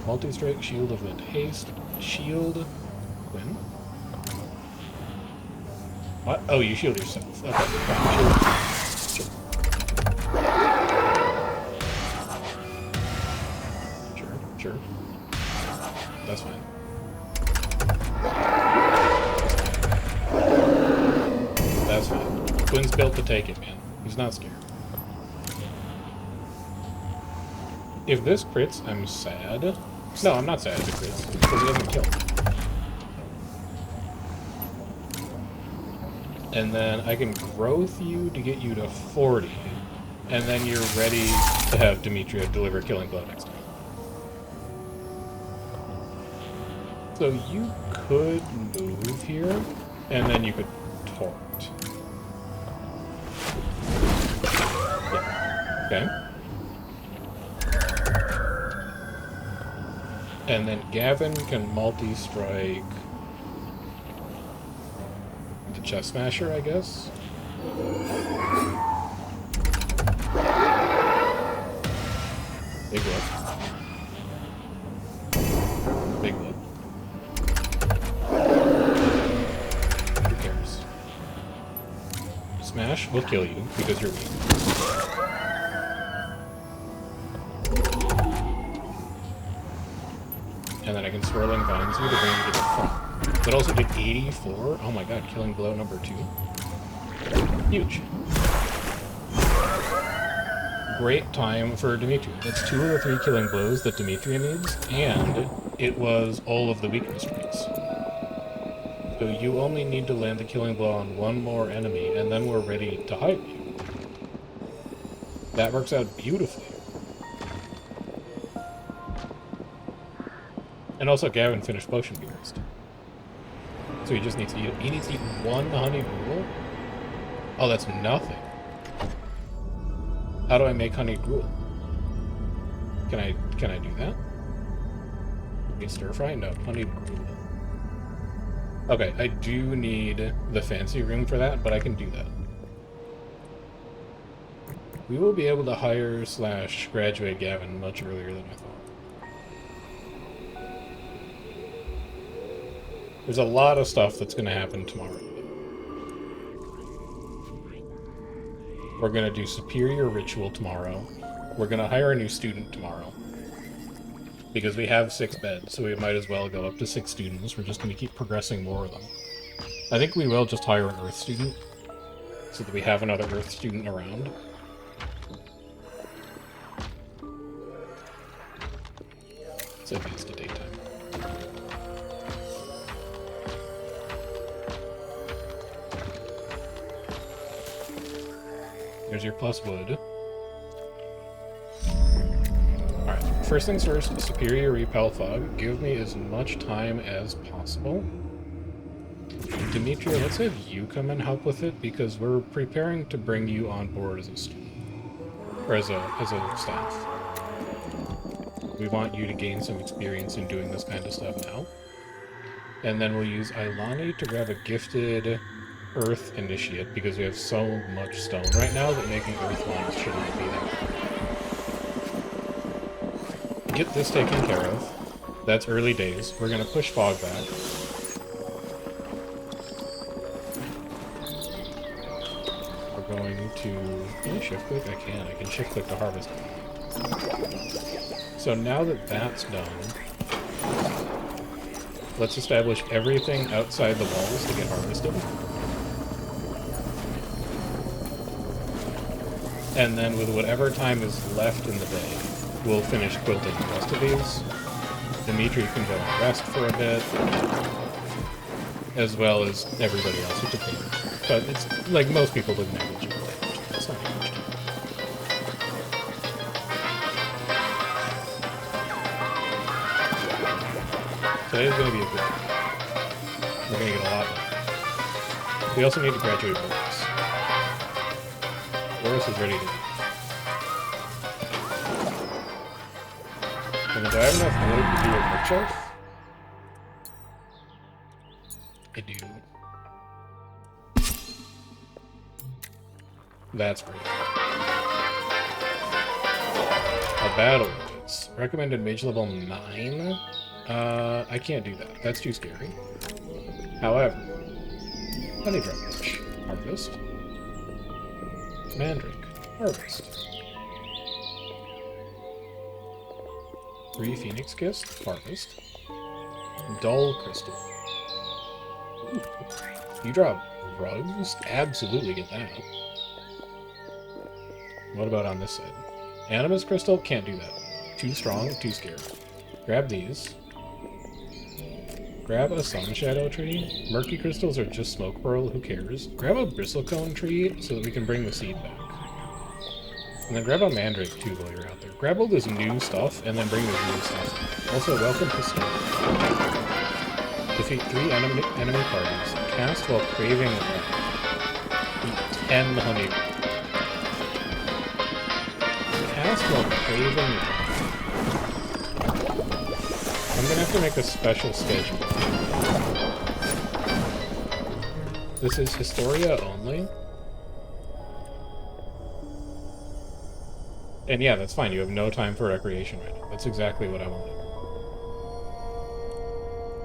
Multi-strike, shield of wind haste, shield... When? What? Oh, you shield yourself. Okay, fine. Shield. Sure. That's fine. That's fine. Quinn's built to take it, man. He's not scared. If this crits, I'm sad. No, I'm not sad if it crits, because he doesn't kill. And then I can growth you to get you to 40, and then you're ready to have Demetria deliver Killing Blow next time. So you could move here, and then you could taunt. Yeah. Okay. And then Gavin can multi-strike the Chest Smasher, I guess. Big whip. Big whip. Who cares? Smash will kill you because you're weak. And then I can Swirling Vines you to bring you to the front. But also did 84? Oh my god, Killing Blow number 2. Huge. Great time for Demetria. That's 2 of the 3 killing blows that Demetria needs, and it was all of the weakness traits. So you only need to land the killing blow on 1 more enemy, and then we're ready to hire you. That works out beautifully. And also Gavin finished Potion Beast. So he just needs to eat, he needs to eat 1 honey gruel? Oh, that's nothing. How do I make honey gruel? Can I do that? Can stir fry? No, honey gruel. Okay, I do need the fancy room for that, but I can do that. We will be able to hire / graduate Gavin much earlier than I thought. There's a lot of stuff that's going to happen tomorrow. We're going to do Superior Ritual tomorrow. We're going to hire a new student tomorrow. Because we have 6 beds, so we might as well go up to 6 students. We're just going to keep progressing more of them. I think we will just hire an Earth student, so that we have another Earth student around. So advanced to daytime. There's your plus wood. Alright, first things first, Superior Repel Fog. Give me as much time as possible. Demetria, let's have you come and help with it, because we're preparing to bring you on board as a student. Or as a staff. We want you to gain some experience in doing this kind of stuff now. And then we'll use Ailani to grab a gifted Earth Initiate, because we have so much stone right now that making Earth ones shouldn't be that hard. Get this taken care of. That's early days. We're going to push Fog back. We're going to... Can I shift click? I can. I can shift click to harvest. So now that that's done, let's establish everything outside the walls to get harvested. And then with whatever time is left in the day, we'll finish quilting the rest of these. Dimitri can go and rest for a bit, as well as everybody else who took damage. But it's like most people didn't have damage. It's not huge. Today's going to be a good day. We're going to get a lot done. We also need to graduate Boris. Boris is ready to go. And do I have enough wood to do a bookshelf? I do. That's great. A battle woods. Recommended mage level 9? I can't do that. That's too scary. However, honey drop bush. Harvest. Mandrake. Harvest. 3 Phoenix Kiss. Harvest. Dull Crystal. Ooh. You drop rugs? Absolutely get that. What about on this side? Animus Crystal? Can't do that. Too strong, too scared. Grab these. Grab a Sun Shadow tree. Murky Crystals are just Smoke Pearl, who cares? Grab a Bristlecone tree so that we can bring the seed back. And then grab a Mandrake too while you're out there. Grab all this new stuff and then bring this new stuff back. Also, welcome to Storm. Defeat 3 enemy parties. Cast while craving wrath. Eat 10 honey. Cast while craving wrath. I'm gonna have to make a special schedule. This is Historia only. And yeah, that's fine. You have no time for recreation right now. That's exactly what I wanted.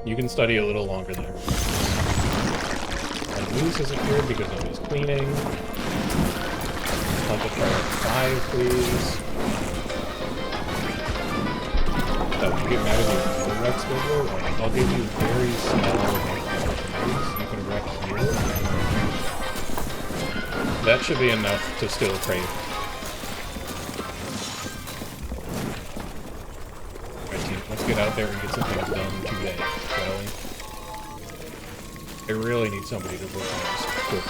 You can study a little longer than everyone else. And Moose has appeared because nobody's cleaning. I'll just try 5, please. Oh, you get mad at me for the rec schedule? Like, I'll give you very small opportunities. You can wreck here. That should be enough to still crave. Alright team, let's get out there and get some things done today, shall we? I really need somebody to work on this. Cool.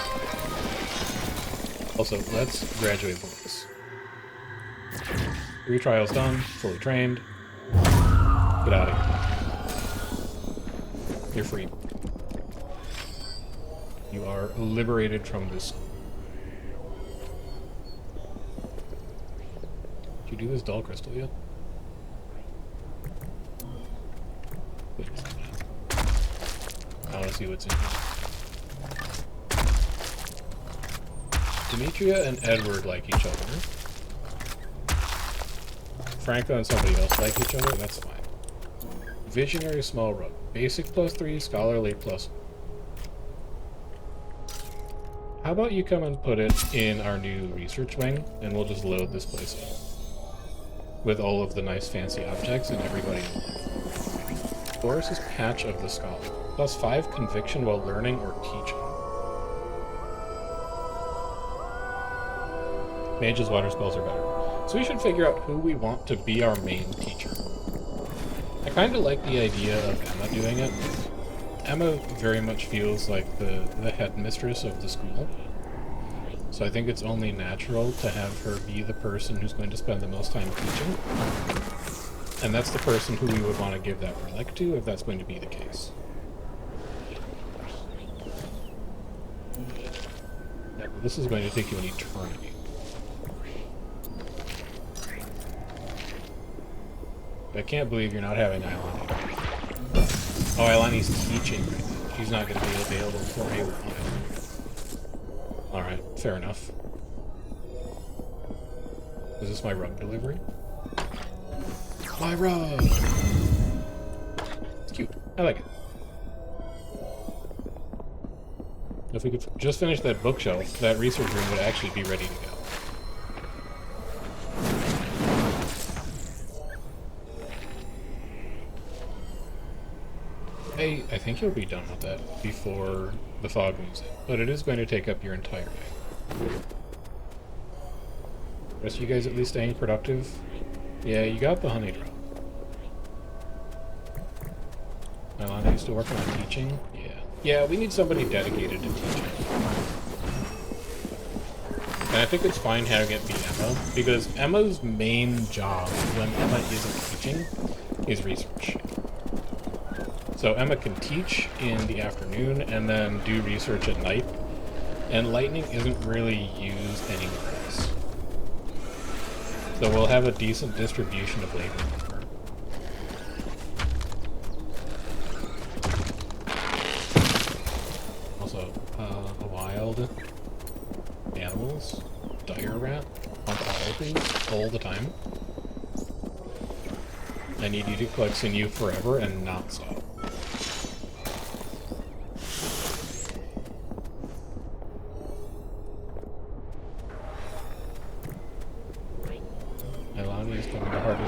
Also, let's graduate boys. 3 trials done, fully trained. Get out of here. You're free. You are liberated from this. Did you do this dull crystal yet? Please. I want to see what's in here. Demetria and Edward like each other. Franco and somebody else like each other, that's fine. Visionary small rug. Basic +3, scholarly +1. How about you come and put it in our new research wing, and we'll just load this place up. With all of the nice fancy objects and everybody in life. Boris's Patch of the Scholar. +5 conviction while learning or teaching. Mage's water spells are better. So we should figure out who we want to be our main teacher. I kind of like the idea of Emma doing it. Emma very much feels like the headmistress of the school. So I think it's only natural to have her be the person who's going to spend the most time teaching. And that's the person who we would want to give that relic to if that's going to be the case. Yeah, but this is going to take you an eternity. I can't believe you're not having Ailani. Oh, Ailani's teaching right now. She's not going to be available for a while. Alright, fair enough. Is this my rug delivery? My rug! It's cute. I like it. If we could just finish that bookshelf, that research room would actually be ready to go. I think you'll be done with that before the fog moves in, but it is going to take up your entire day. Rest of you guys at least staying productive? Yeah, you got the honey drop. Ailani, you still working on teaching? Yeah. Yeah, we need somebody dedicated to teaching. And I think it's fine having it be Emma, because Emma's main job when Emma isn't teaching is research. So Emma can teach in the afternoon and then do research at night, and lightning isn't really used anywhere else. So we'll have a decent distribution of labor with her. Also, a wild animals, dire rat, ontology, all the time. I need you to collect sinew forever and not stop.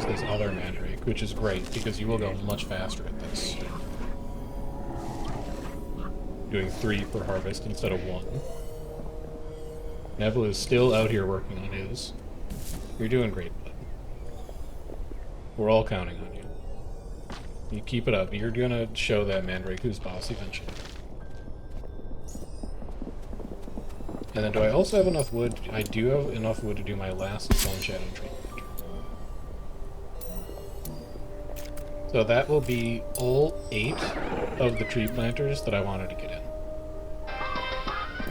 This other mandrake, which is great because you will go much faster at this. Doing 3 per harvest instead of 1. Neville is still out here working on his. You're doing great, bud. We're all counting on you. You keep it up. You're gonna show that mandrake who's boss eventually. And then do I also have enough wood? I do have enough wood to do my last stone shadow tree. So that will be all 8 of the tree planters that I wanted to get in.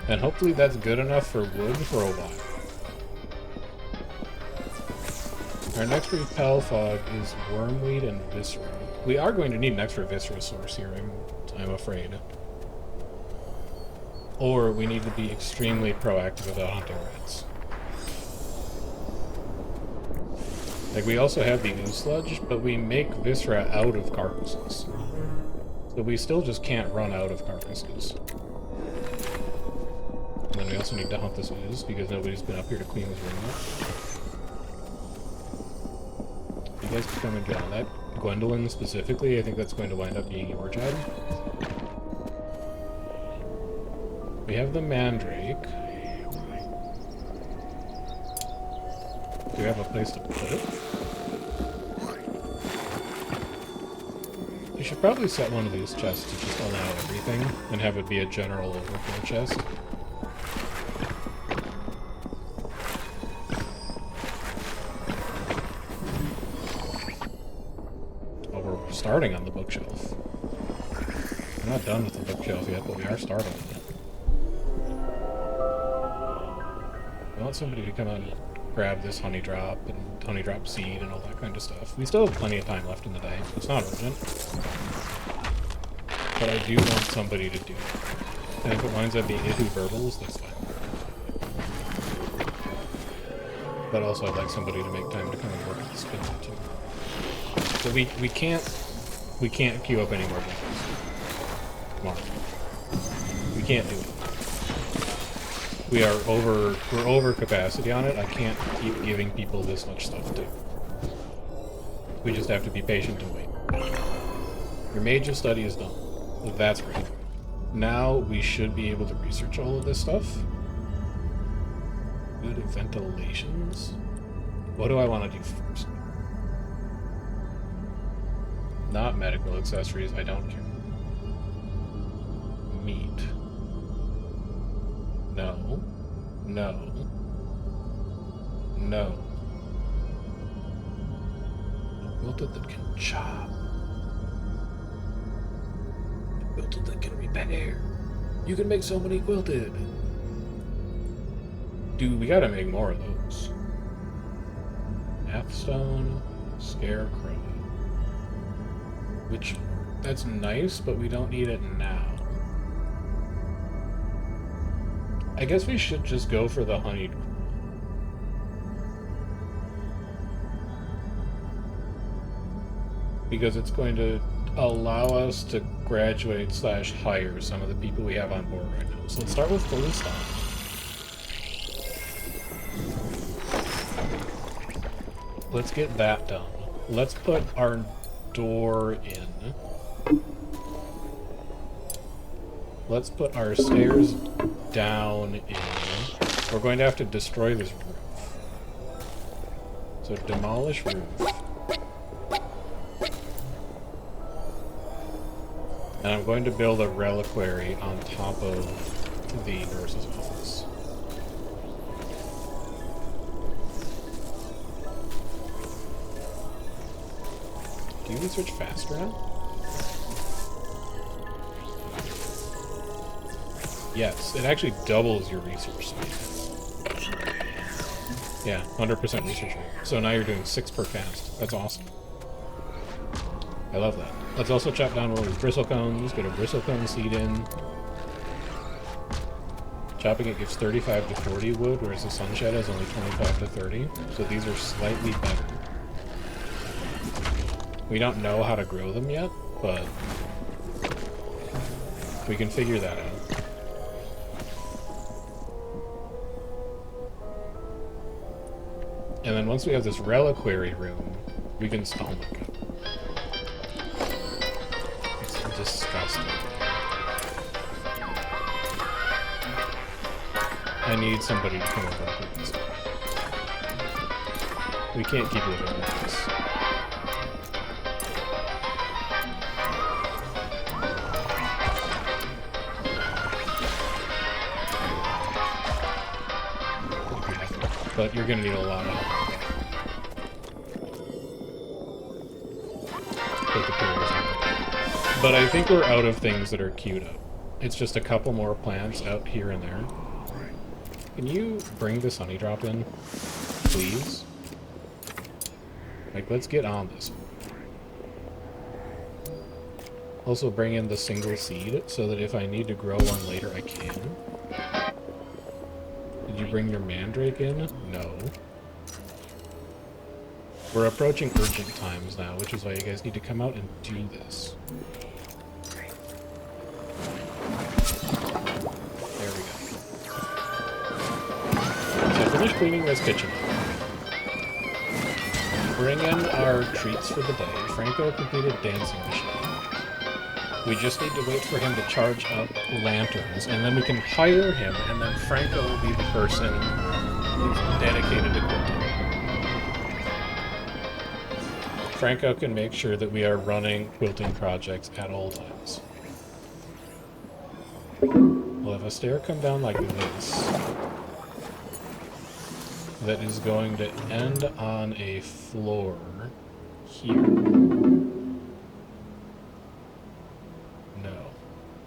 And hopefully that's good enough for wood for a while. Our next repel fog is wormweed and viscera. We are going to need an extra viscera source here, I'm afraid. Or we need to be extremely proactive about hunting rats. Like, we also have the ooze sludge, but we make viscera out of carcasses. So we still just can't run out of carcasses. And then we also need to hunt this ooze, because nobody's been up here to clean this room up. You guys can come and get on that. Gwendolyn specifically, I think that's going to wind up being your job. We have the mandrake. Do we have a place to put it? You should probably set one of these chests to just allow everything, and have it be a general overflow chest. Oh, we're starting on the bookshelf. We're not done with the bookshelf yet, but we are starting on it. I want somebody to come out and grab this honey drop and honey drop seed and all that kind of stuff. We still have plenty of time left in the day. It's not urgent. But I do want somebody to do it. And if it winds up being Ihu Verbals, that's fine. But also I'd like somebody to make time to come and work at the spinner too. So we can't queue up any more battles. Come on. We can't do it. We're over capacity on it. I can't keep giving people this much stuff to do. We just have to be patient and wait. Your major study is done. That's great. Now we should be able to research all of this stuff. Good ventilations. What do I want to do first? Not medical accessories, I don't care. Meat. No. No. No. A quilted that can chop. A quilted that can repair. You can make so many quilted. Dude, we gotta make more of those. Halfstone, Scarecrow. Which, that's nice, but we don't need it now. I guess we should just go for the honey. Because it's going to allow us to graduate / hire some of the people we have on board right now. So let's start with fully stocked. Let's get that done. Let's put our door in. Let's put our stairs down in. We're going to have to destroy this roof. So demolish roof. And I'm going to build a reliquary on top of the nurse's office. Do you research faster now? Yes, it actually doubles your research speed. Yeah, 100% research rate. So now you're doing 6 per cast. That's awesome. I love that. Let's also chop down one of these bristlecones, get a bristlecone seed in. Chopping it gives 35 to 40 wood, whereas the sunshed has only 25 to 30. So these are slightly better. We don't know how to grow them yet, but we can figure that out. And then once we have this reliquary room, we can oh my god. It's disgusting. I need somebody to come over and put this. We can't keep living like this. But you're gonna need a lot of help. But I think we're out of things that are queued up. It's just a couple more plants out here and there. Can you bring this honey drop in, please? Like, let's get on this. Also bring in the single seed so that if I need to grow one later, I can. Did you bring your mandrake in? No. We're approaching urgent times now, which is why you guys need to come out and do this. There we go. So I finished cleaning this kitchen up. Bring in our treats for the day. Franco completed dancing machine. We just need to wait for him to charge up lanterns, and then we can hire him, and then Franco will be the person who's dedicated to quilting. Franco can make sure that we are running quilting projects at all times. We'll have a stair come down like this that is going to end on a floor here.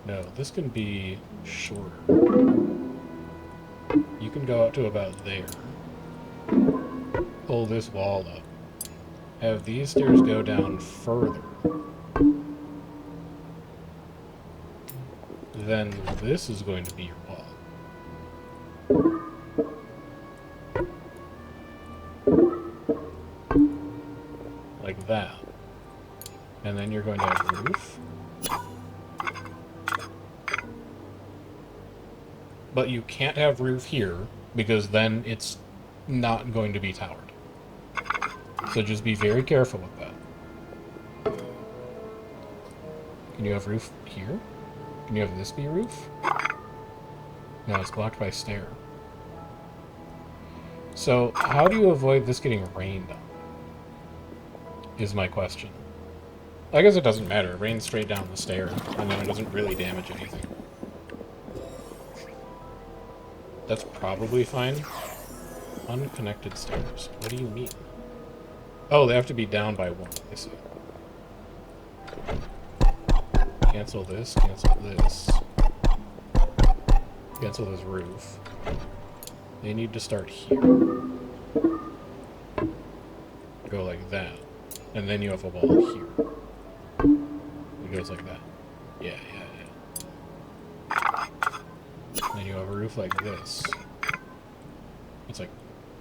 No, this can be shorter. You can go out to about there. Pull this wall up. Have these stairs go down further. Then this is going to be your wall. Like that. And then you're going to have a roof. But you can't have roof here, because then it's not going to be towered. So just be very careful with that. Can you have roof here? Can you have this be roof? No, it's blocked by stair. So how do you avoid this getting rained on? Is my question. I guess it doesn't matter. It rains straight down the stair, and then it doesn't really damage anything. That's probably fine. Unconnected stairs. What do you mean? Oh, they have to be down by one. I see. Cancel this, cancel this. Cancel this roof. They need to start here. Go like that. And then you have a wall here. It goes like that. Yeah. Then you have a roof like this. It's like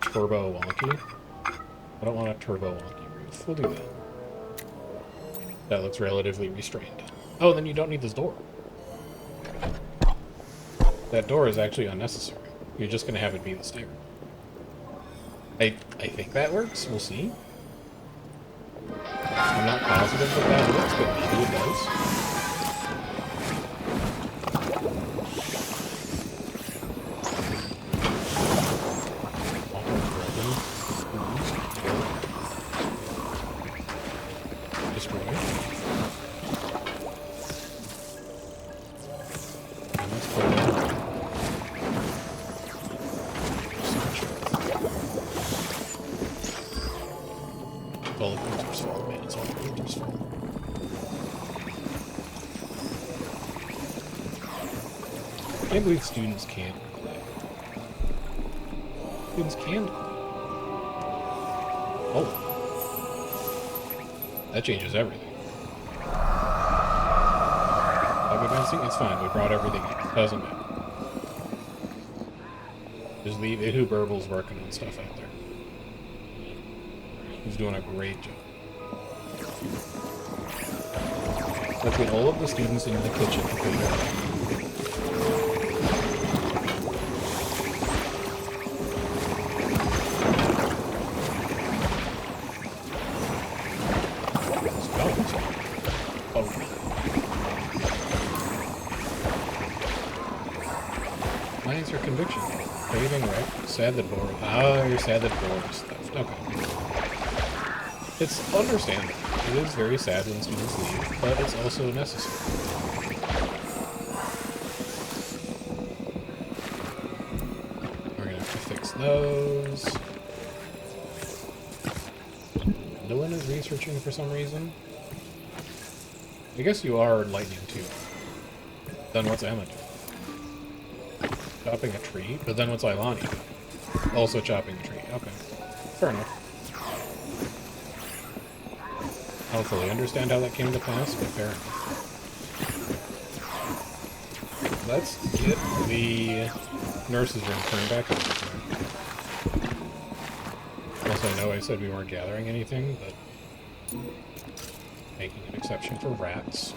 turbo wonky. I don't want a turbo wonky roof. We'll do that. That looks relatively restrained. Oh, then you don't need this door. That door is actually unnecessary. You're just going to have it be the stair. I think that works. We'll see. I'm not positive that works, but maybe it does. All the creatures fall, man. It's all the creatures fall. I can't believe students can't play. Students can play. Oh. That changes everything. Bug advancing? It's fine. We brought everything in. Doesn't matter. Just leave it who Burble's working on stuff out there. He's doing a great job. Let's get all of the students into the kitchen. Oh. My answer conviction. Craving wreck. Sad that Boris. Oh, you're sad that Boris left. Okay. It's understandable. It is very sad when students leave, but it's also necessary. We're gonna have to fix those. Dylan is researching for some reason. I guess you are lightning too. Then what's Emma doing? Chopping a tree? But then what's Ilani doing? Also chopping a tree. Okay. Fair enough. I don't fully understand how that came to pass, but fair enough. Let's get the nurse's room turned back on. Also, I know I said we weren't gathering anything, but making an exception for rats.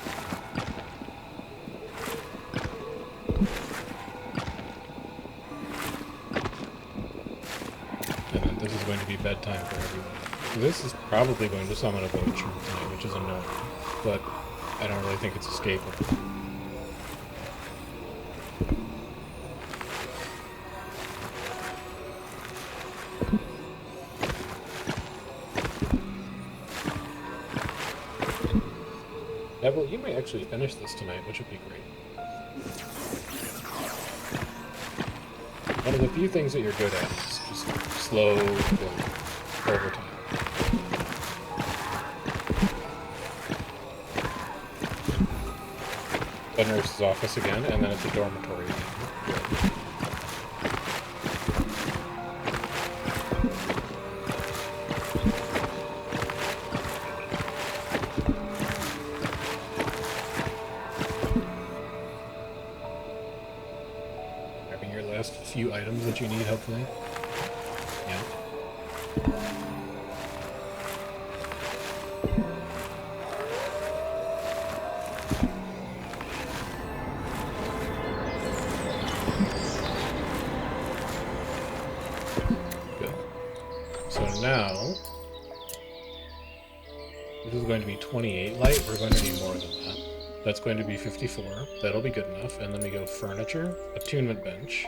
And then this is going to be bedtime for everyone. This is probably going to summon a vote tonight, which is annoying, but I don't really think it's escapable. Neville, you may actually finish this tonight, which would be great. One of the few things that you're good at is just slow building over time. The nurse's office again, and then it's a dormitory again. Good. Grabbing your last few items that you need, hopefully. Yeah. Now, this is going to be 28 light. We're going to need more than that. That's going to be 54. That'll be good enough. And then we go furniture, attunement bench.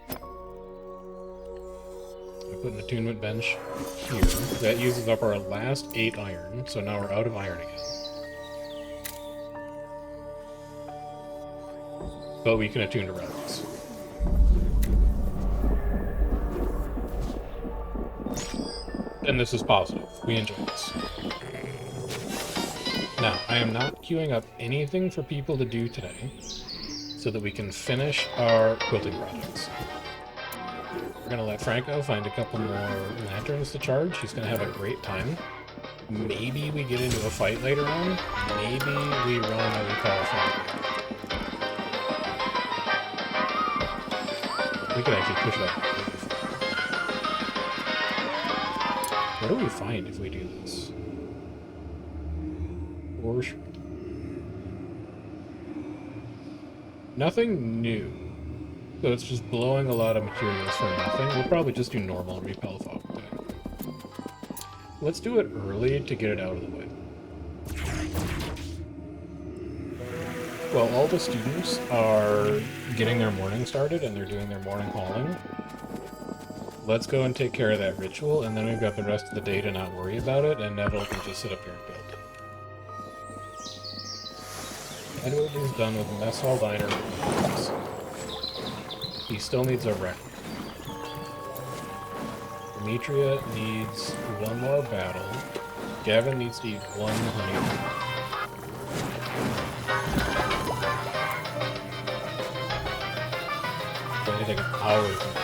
I put an attunement bench here. That uses up our last 8 iron, so now we're out of iron again. But we can attune to relics. And this is positive. We enjoy this. Now, I am not queuing up anything for people to do today so that we can finish our quilting projects. We're going to let Franco find a couple more lanterns to charge. He's going to have a great time. Maybe we get into a fight later on. Maybe we run what we call a fight. We could actually push that. What do we find if we do this? Or nothing new. So it's just blowing a lot of materials for nothing. We'll probably just do normal and repel fog today. Let's do it early to get it out of the way. Well, all the students are getting their morning started and they're doing their morning hauling. Let's go and take care of that ritual, and then we've got the rest of the day to not worry about it, and Neville can just sit up here and build. Edward is done with mess hall diner. He still needs a record. Demetria needs one more battle. Gavin needs to eat one honey. It's going to take an hour to finish.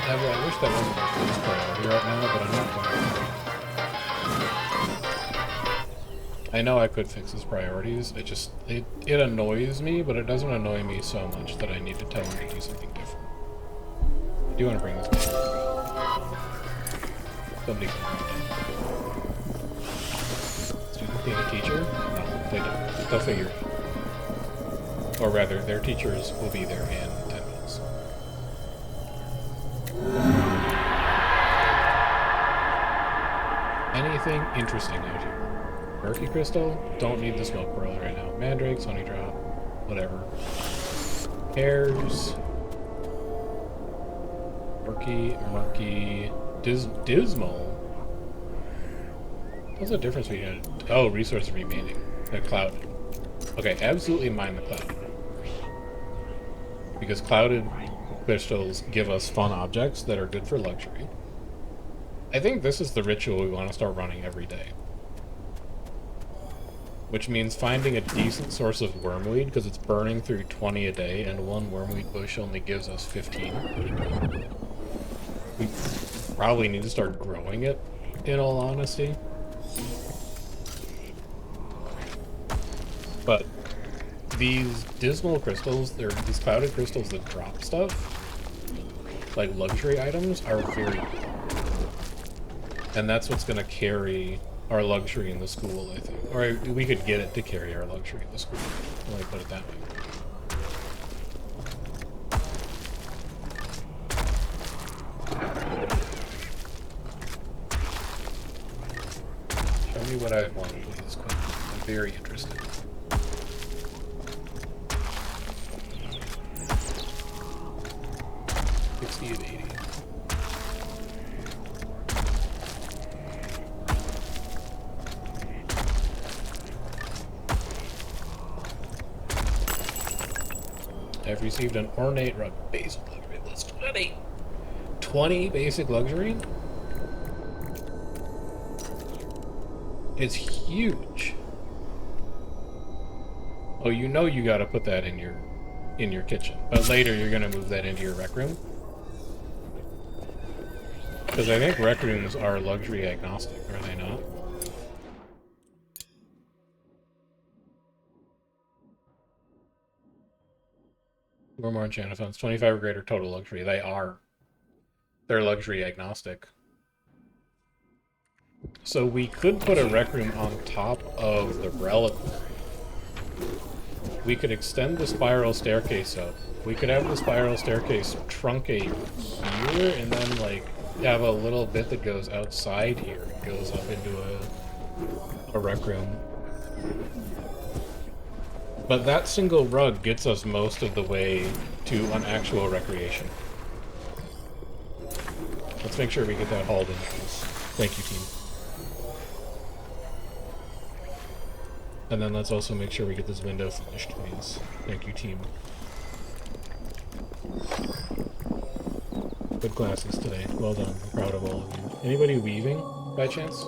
I wish that wasn't my first priority right now, but I'm not going to. I know I could fix his priorities. It annoys me, but it doesn't annoy me so much that I need to tell him to do something different. I do want to bring this back. Somebody can bring it in. Student being a teacher? No, they don't. They'll figure it out. Or rather, their teachers will be there in 10 minutes. Anything interesting out here? Murky crystal? Don't need the smoke pearl right now. Mandrakes, honey drop, whatever. Hairs. Murky. Dismal. What's the difference between oh, resource remaining. Clouded. Okay, absolutely mine the clouded. Because clouded crystals give us fun objects that are good for luxury. I think this is the ritual we want to start running every day. Which means finding a decent source of wormweed, because it's burning through 20 a day, and one wormweed bush only gives us 15. We probably need to start growing it, in all honesty. But these dismal crystals, these clouded crystals that drop stuff, like luxury items, are very good. And that's what's going to carry our luxury in the school, I think. Or we could get it to carry our luxury in the school. Let me put it that way. Show me what I want to do this quick. I'm very interested. 60 and 80. I've received an ornate rug. Basic luxury. Let's 20. 20 basic luxury? It's huge. Oh, you know you gotta put that in your kitchen. But later you're gonna move that into your rec room. Because I think rec rooms are luxury agnostic, are they not? Or more enchanted phones. 25 or greater total luxury. They are. They're luxury agnostic. So we could put a rec room on top of the reliquary. We could extend the spiral staircase up. We could have the spiral staircase truncate here, and then, like, have a little bit that goes outside here. It goes up into a rec room. But that single rug gets us most of the way to an actual recreation. Let's make sure we get that hauled in. Thank you, team. And then let's also make sure we get this window finished, please. Thank you, team. Good classes today. Well done. I'm proud of all of you. Anybody weaving, by chance?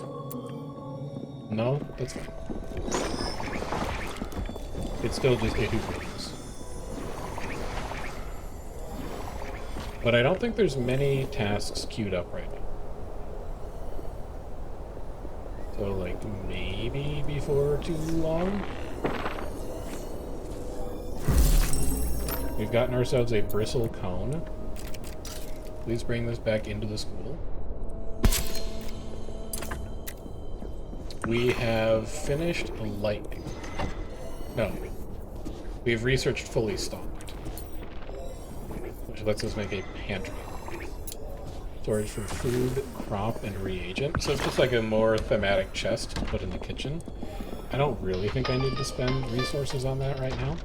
No? That's fine. It's still just a who weaves. But I don't think there's many tasks queued up right now. So, like, maybe before too long? We've gotten ourselves a bristle cone. Please bring this back into the school. We have finished lightning. No. We've researched fully stocked. Which lets us make a pantry. Storage for food, crop, and reagent. So it's just like a more thematic chest to put in the kitchen. I don't really think I need to spend resources on that right now.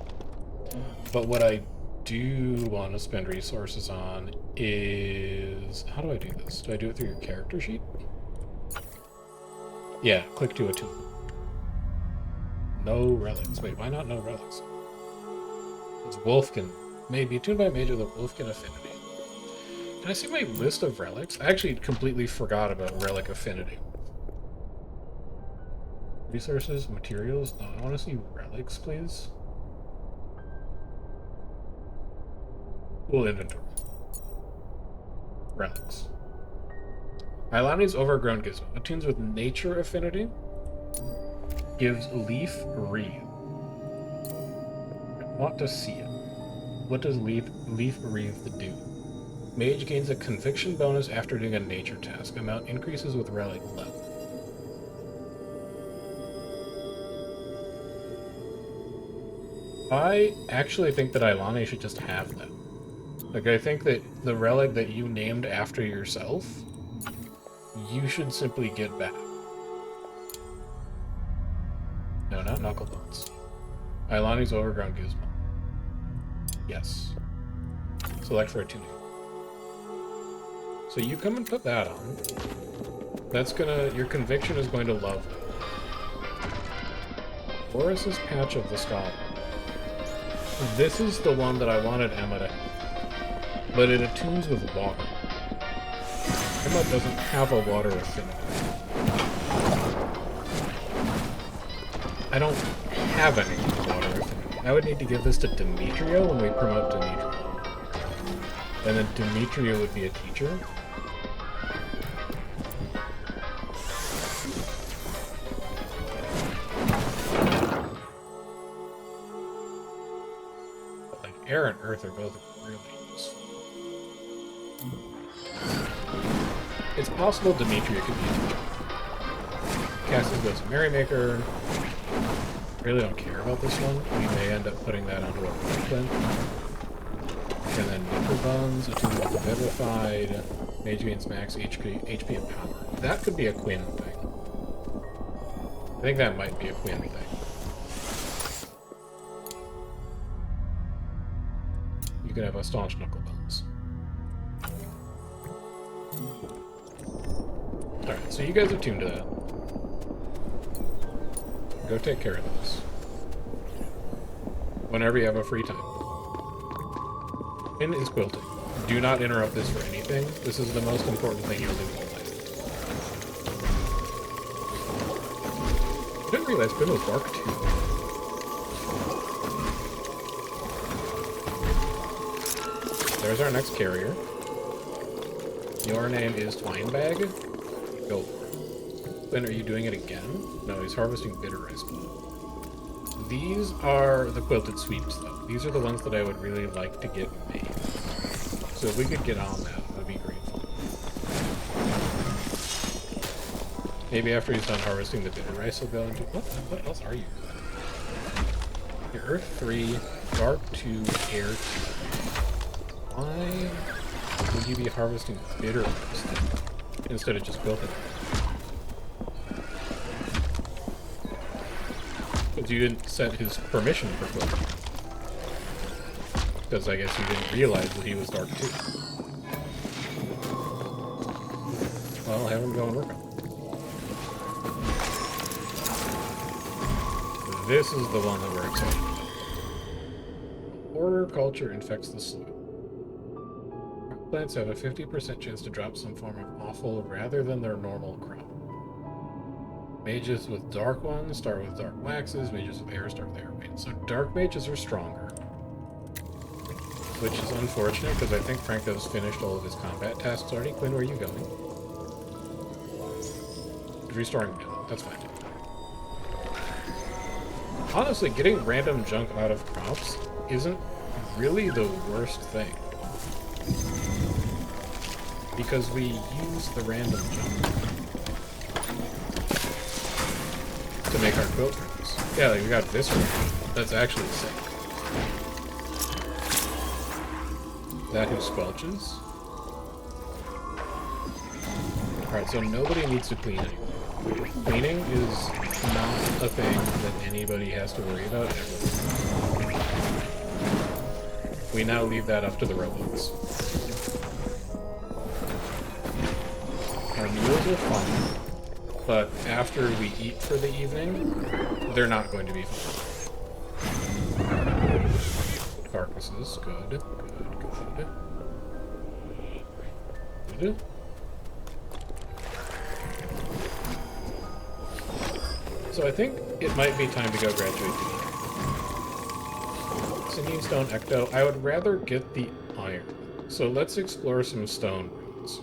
But what I do want to spend resources on is... How do I do this? Do I do it through your character sheet? Yeah, click to attune. No relics. Wait, why not no relics? It's Wolfkin. Maybe attuned by a mage with a Wolfkin affinity. Can I see my list of relics? I actually completely forgot about relic affinity. Resources, materials. No, I want to see relics, please. Cool inventory. Relics. Ilani's overgrown gizmo. Attunes with nature affinity. Gives leaf wreath. I want to see it. What does leaf wreath do? Mage gains a conviction bonus after doing a nature task. Amount increases with relic level. I actually think that Ilani should just have that. Like, I think that the relic that you named after yourself, you should simply get back. No, not Knucklebones. Ilani's overgrown gizmo. Yes. Select for attuning. So you come and put that on. That's gonna... Your conviction is going to love that. Boris's Patch of the Scholar. This is the one that I wanted Emma to have. But it attunes with water. Emma doesn't have a water affinity. I don't have any water affinity. I would need to give this to Demetria when we promote Demetria. And then Demetria would be a teacher. But like air and earth are both really useful. It's possible Demetria could be a teacher. Cassis goes to Merrymaker. Really don't care about this one. We may end up putting that onto a flint. And then Knucklebones, attuned with the Vivified, Mage gains max HP and power. That could be a Quinn thing. I think that might be a Quinn thing. You could have a staunch Knucklebones. Alright, so you guys are tuned to that. Go take care of this. Whenever you have a free time. Quinn is quilting. Do not interrupt this for anything. This is the most important thing you'll do all night. I didn't realize Quinn was dark too. There's our next carrier. Your name is Twinebag. Go for it. Quinn, are you doing it again? No, he's harvesting bitter rice blood. These are the quilted sweeps, though. These are the ones that I would really like to get made. So if we could get on that, it would be great fun. Maybe after he's done harvesting the bitter rice, he'll go into... What else are you? You're Earth 3, Dark 2, Air 2. Why would you be harvesting bitter rice then, instead of just quilting? Because you didn't set his permission for quilting. Because I guess you didn't realize that he was dark too. Well, have him go and work on it. This is the one that we're excited about. Horticulture infects the soil. Plants have a 50% chance to drop some form of offal rather than their normal crop. Mages with dark ones start with dark waxes, mages with air start with air veins. So dark mages are stronger. Which is unfortunate, because I think Franco's finished all of his combat tasks already. Quinn, where are you going? Restoring mana. That's fine. Honestly, getting random junk out of crops isn't really the worst thing. Because we use the random junk to make our quilt rooms. Yeah, like we got this room. That's actually sick. That who squelches? Alright, so nobody needs to clean anymore. Cleaning is not a thing that anybody has to worry about ever. We now leave that up to the robots. Our meals are fun, but after we eat for the evening, they're not going to be fun. Carcasses, good, good, good. Good. So I think it might be time to go graduate Demeter. Singing Stone Ecto, I would rather get the iron. So let's explore some stone runes.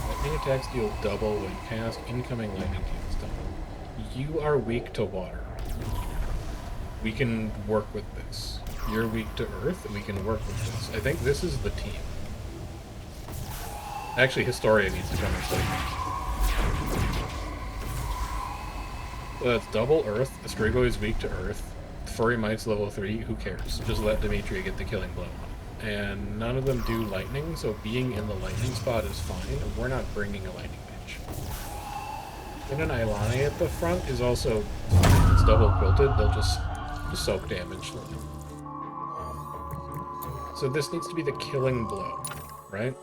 Lightning attacks deal double when cast. Incoming lightning deals double. You are weak to water. We can work with this. You're weak to earth, and we can work with this. I think this is the team. Actually, Historia needs to come and study this. So that's double earth. Astrigo is weak to earth. Furry Might's level 3. Who cares? Just let Demetria get the killing blow on it. And none of them do lightning, so being in the lightning spot is fine. We're not bringing a lightning mage. And an Ilani at the front is also fine. It's double quilted. They'll just soak damage. So this needs to be the killing blow, right?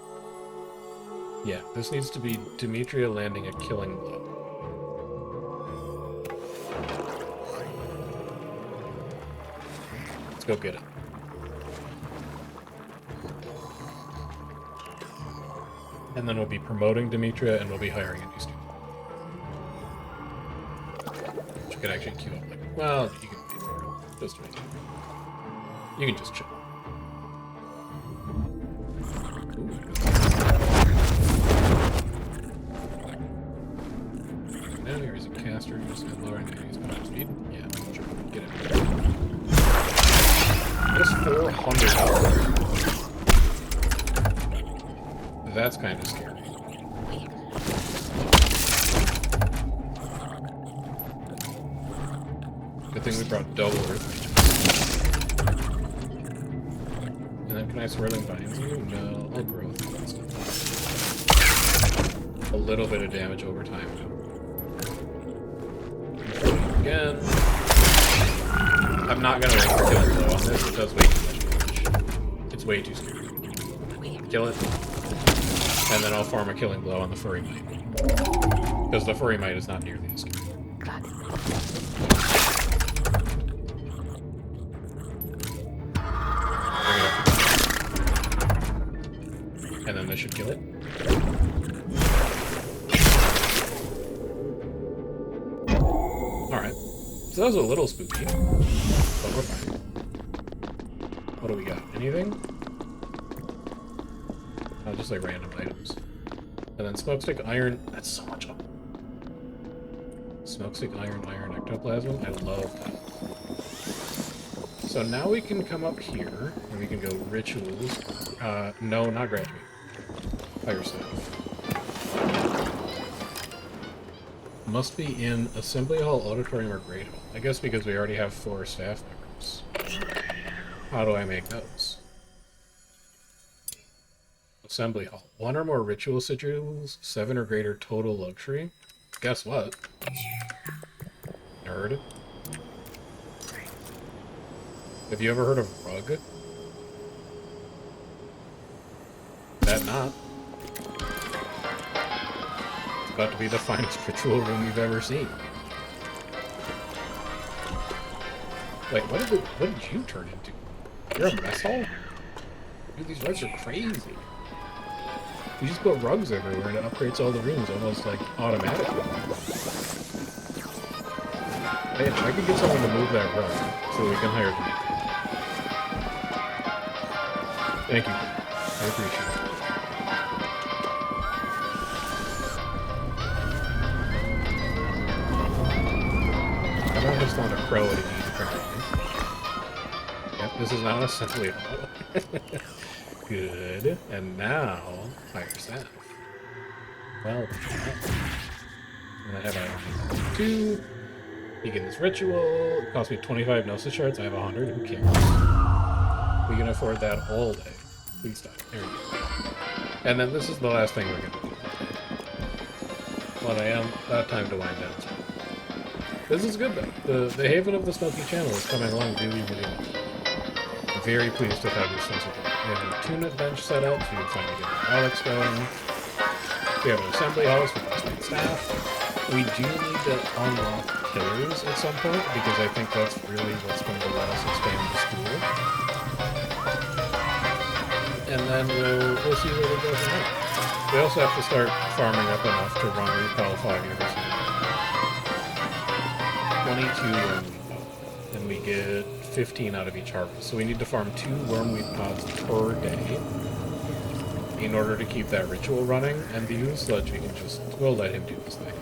Yeah, this needs to be Demetria landing a killing blow. Let's go get it. And then we'll be promoting Demetria and we'll be hiring a new student. Which you could actually queue up like, well, you can pay for it. Just wait. You can just chill. Now here's a caster who's going to lower enemy's power speed. Yeah, sure. Get it. Just 400 hours. That's kind of scary. Good thing we brought double earth mages. And then can I swirling vines you? No, I'll growth. A little bit of damage over time. Again. I'm not gonna wait for killing blow on this. It does way too much damage. It's way too scary. Kill it. And then I'll farm a killing blow on the furry mite. Because the furry mite is not nearly as good. And then this should kill it. Alright. So that was a little spooky. But we're fine. What do we got? Anything? Oh, just like random items. And then smokestick iron. That's so much up. Smokestick iron ectoplasm. I love that. So now we can come up here and we can go rituals. No, not graduate. Fire staff. Must be in assembly hall, auditorium, or great hall. I guess because we already have 4 staff members. How do I make those? Assembly hall. 1 or more ritual sigils, 7 or greater total luxury. Guess what? Nerd. Have you ever heard of rug? That not. It's about to be the finest ritual room you've ever seen. Wait, what did you turn into? You're a mess hall? Dude, these rugs are crazy. You just put rugs everywhere and it upgrades all the rooms almost like automatically. Hey, if I could get someone to move that rug so we can hire me. Thank you. I appreciate it. I don't just want a crow to eat apparently. Yep, this is not assembly hall. Good. And now, fire staff. Well, and I have a 2. Begin this ritual. It cost me 25 Gnosis shards. I have 100. Who cares? We can afford that all day. Please stop. There we go. And then this is the last thing we're going to do. Well, I am about time to wind down. This is good, though. The Haven of the Smoky Channel is coming along really, really well. I'm very pleased with how these things are going. We have a tune-up bench set up, so you can finally get the relics going. We have an assembly hall, so we can spend staff. We do need to unlock killers at some point, because I think that's really what's going to let us expand the school. And then we'll see where we go from there. We also have to start farming up enough to run Recall 5 University. 22 wormweed pods, and we get 15 out of each harvest. So we need to farm 2 wormweed pods per day in order to keep that ritual running, and the ooze sludge we'll let him do his thing.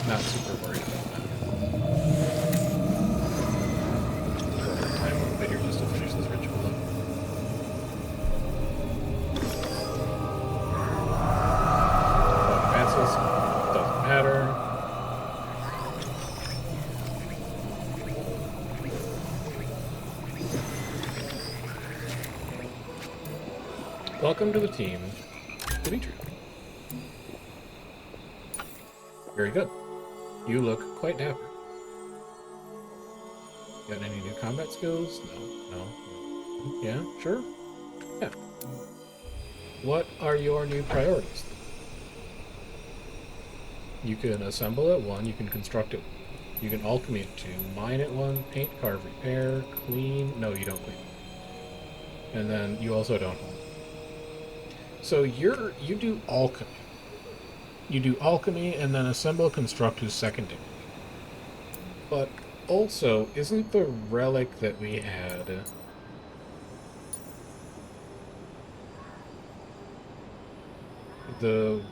Not super worried about that. Time a little bit here just to finish this ritual up. Advances, doesn't matter. Welcome to the team, Dimitri. Very good. You look quite dapper. Got any new combat skills? No. Yeah, sure. Yeah. What are your new priorities? You can assemble at 1, you can construct it. You can alchemy at 2, mine at 1, paint, carve, repair, clean. No, you don't clean. And then you also don't home. So you do alchemy. You do alchemy and then assemble, construct is secondary. But also, isn't the relic that we had the...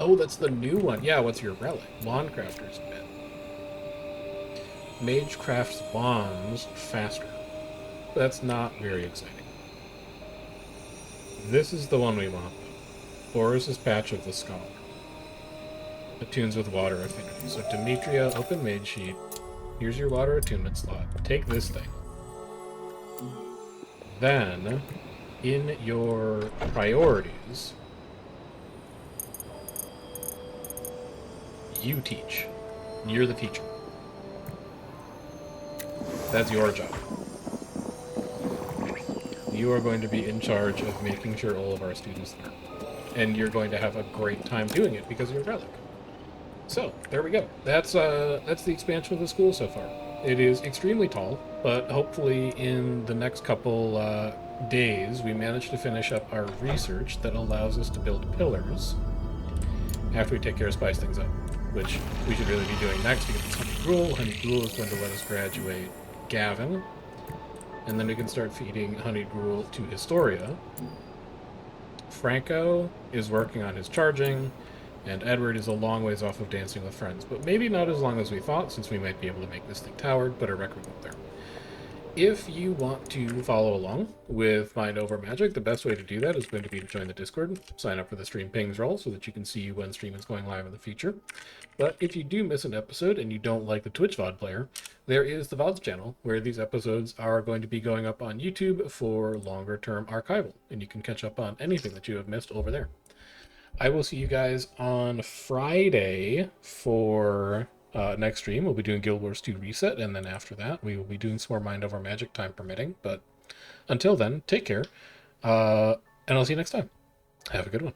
Oh, that's the new one. Yeah, what's your relic? Wandcrafter's bit. Mage crafts wands faster. That's not very exciting. This is the one we want. Boris's Patch of the Scholar. Attunes with water affinity. So Demetria, open mage sheet. Here's your water attunement slot. Take this thing. Then, in your priorities, you teach. You're the teacher. That's your job. you are going to be in charge of making sure all of our students learn. And you're going to have a great time doing it because you're a relic. So, there we go. That's the expansion of the school so far. It is extremely tall, but hopefully in the next couple days we manage to finish up our research that allows us to build pillars after we take care of spice things up, which we should really be doing next to get this Honey Gruel. Honey Gruel is going to let us graduate Gavin, and then we can start feeding Honey Gruel to Historia. Franco is working on his charging, and Edward is a long ways off of Dancing with Friends, but maybe not as long as we thought, since we might be able to make this thing towered, put a record up there. If you want to follow along with Mind Over Magic, the best way to do that is going to be to join the Discord, sign up for the stream pings roll so that you can see when stream is going live in the future. But if you do miss an episode and you don't like the Twitch VOD player, there is the VODs channel where these episodes are going to be going up on YouTube for longer term archival, and you can catch up on anything that you have missed over there. I will see you guys on Friday for next stream. We'll be doing Guild Wars 2 Reset, and then after that, we will be doing some more Mind Over Magic, time permitting. But until then, take care, and I'll see you next time. Have a good one.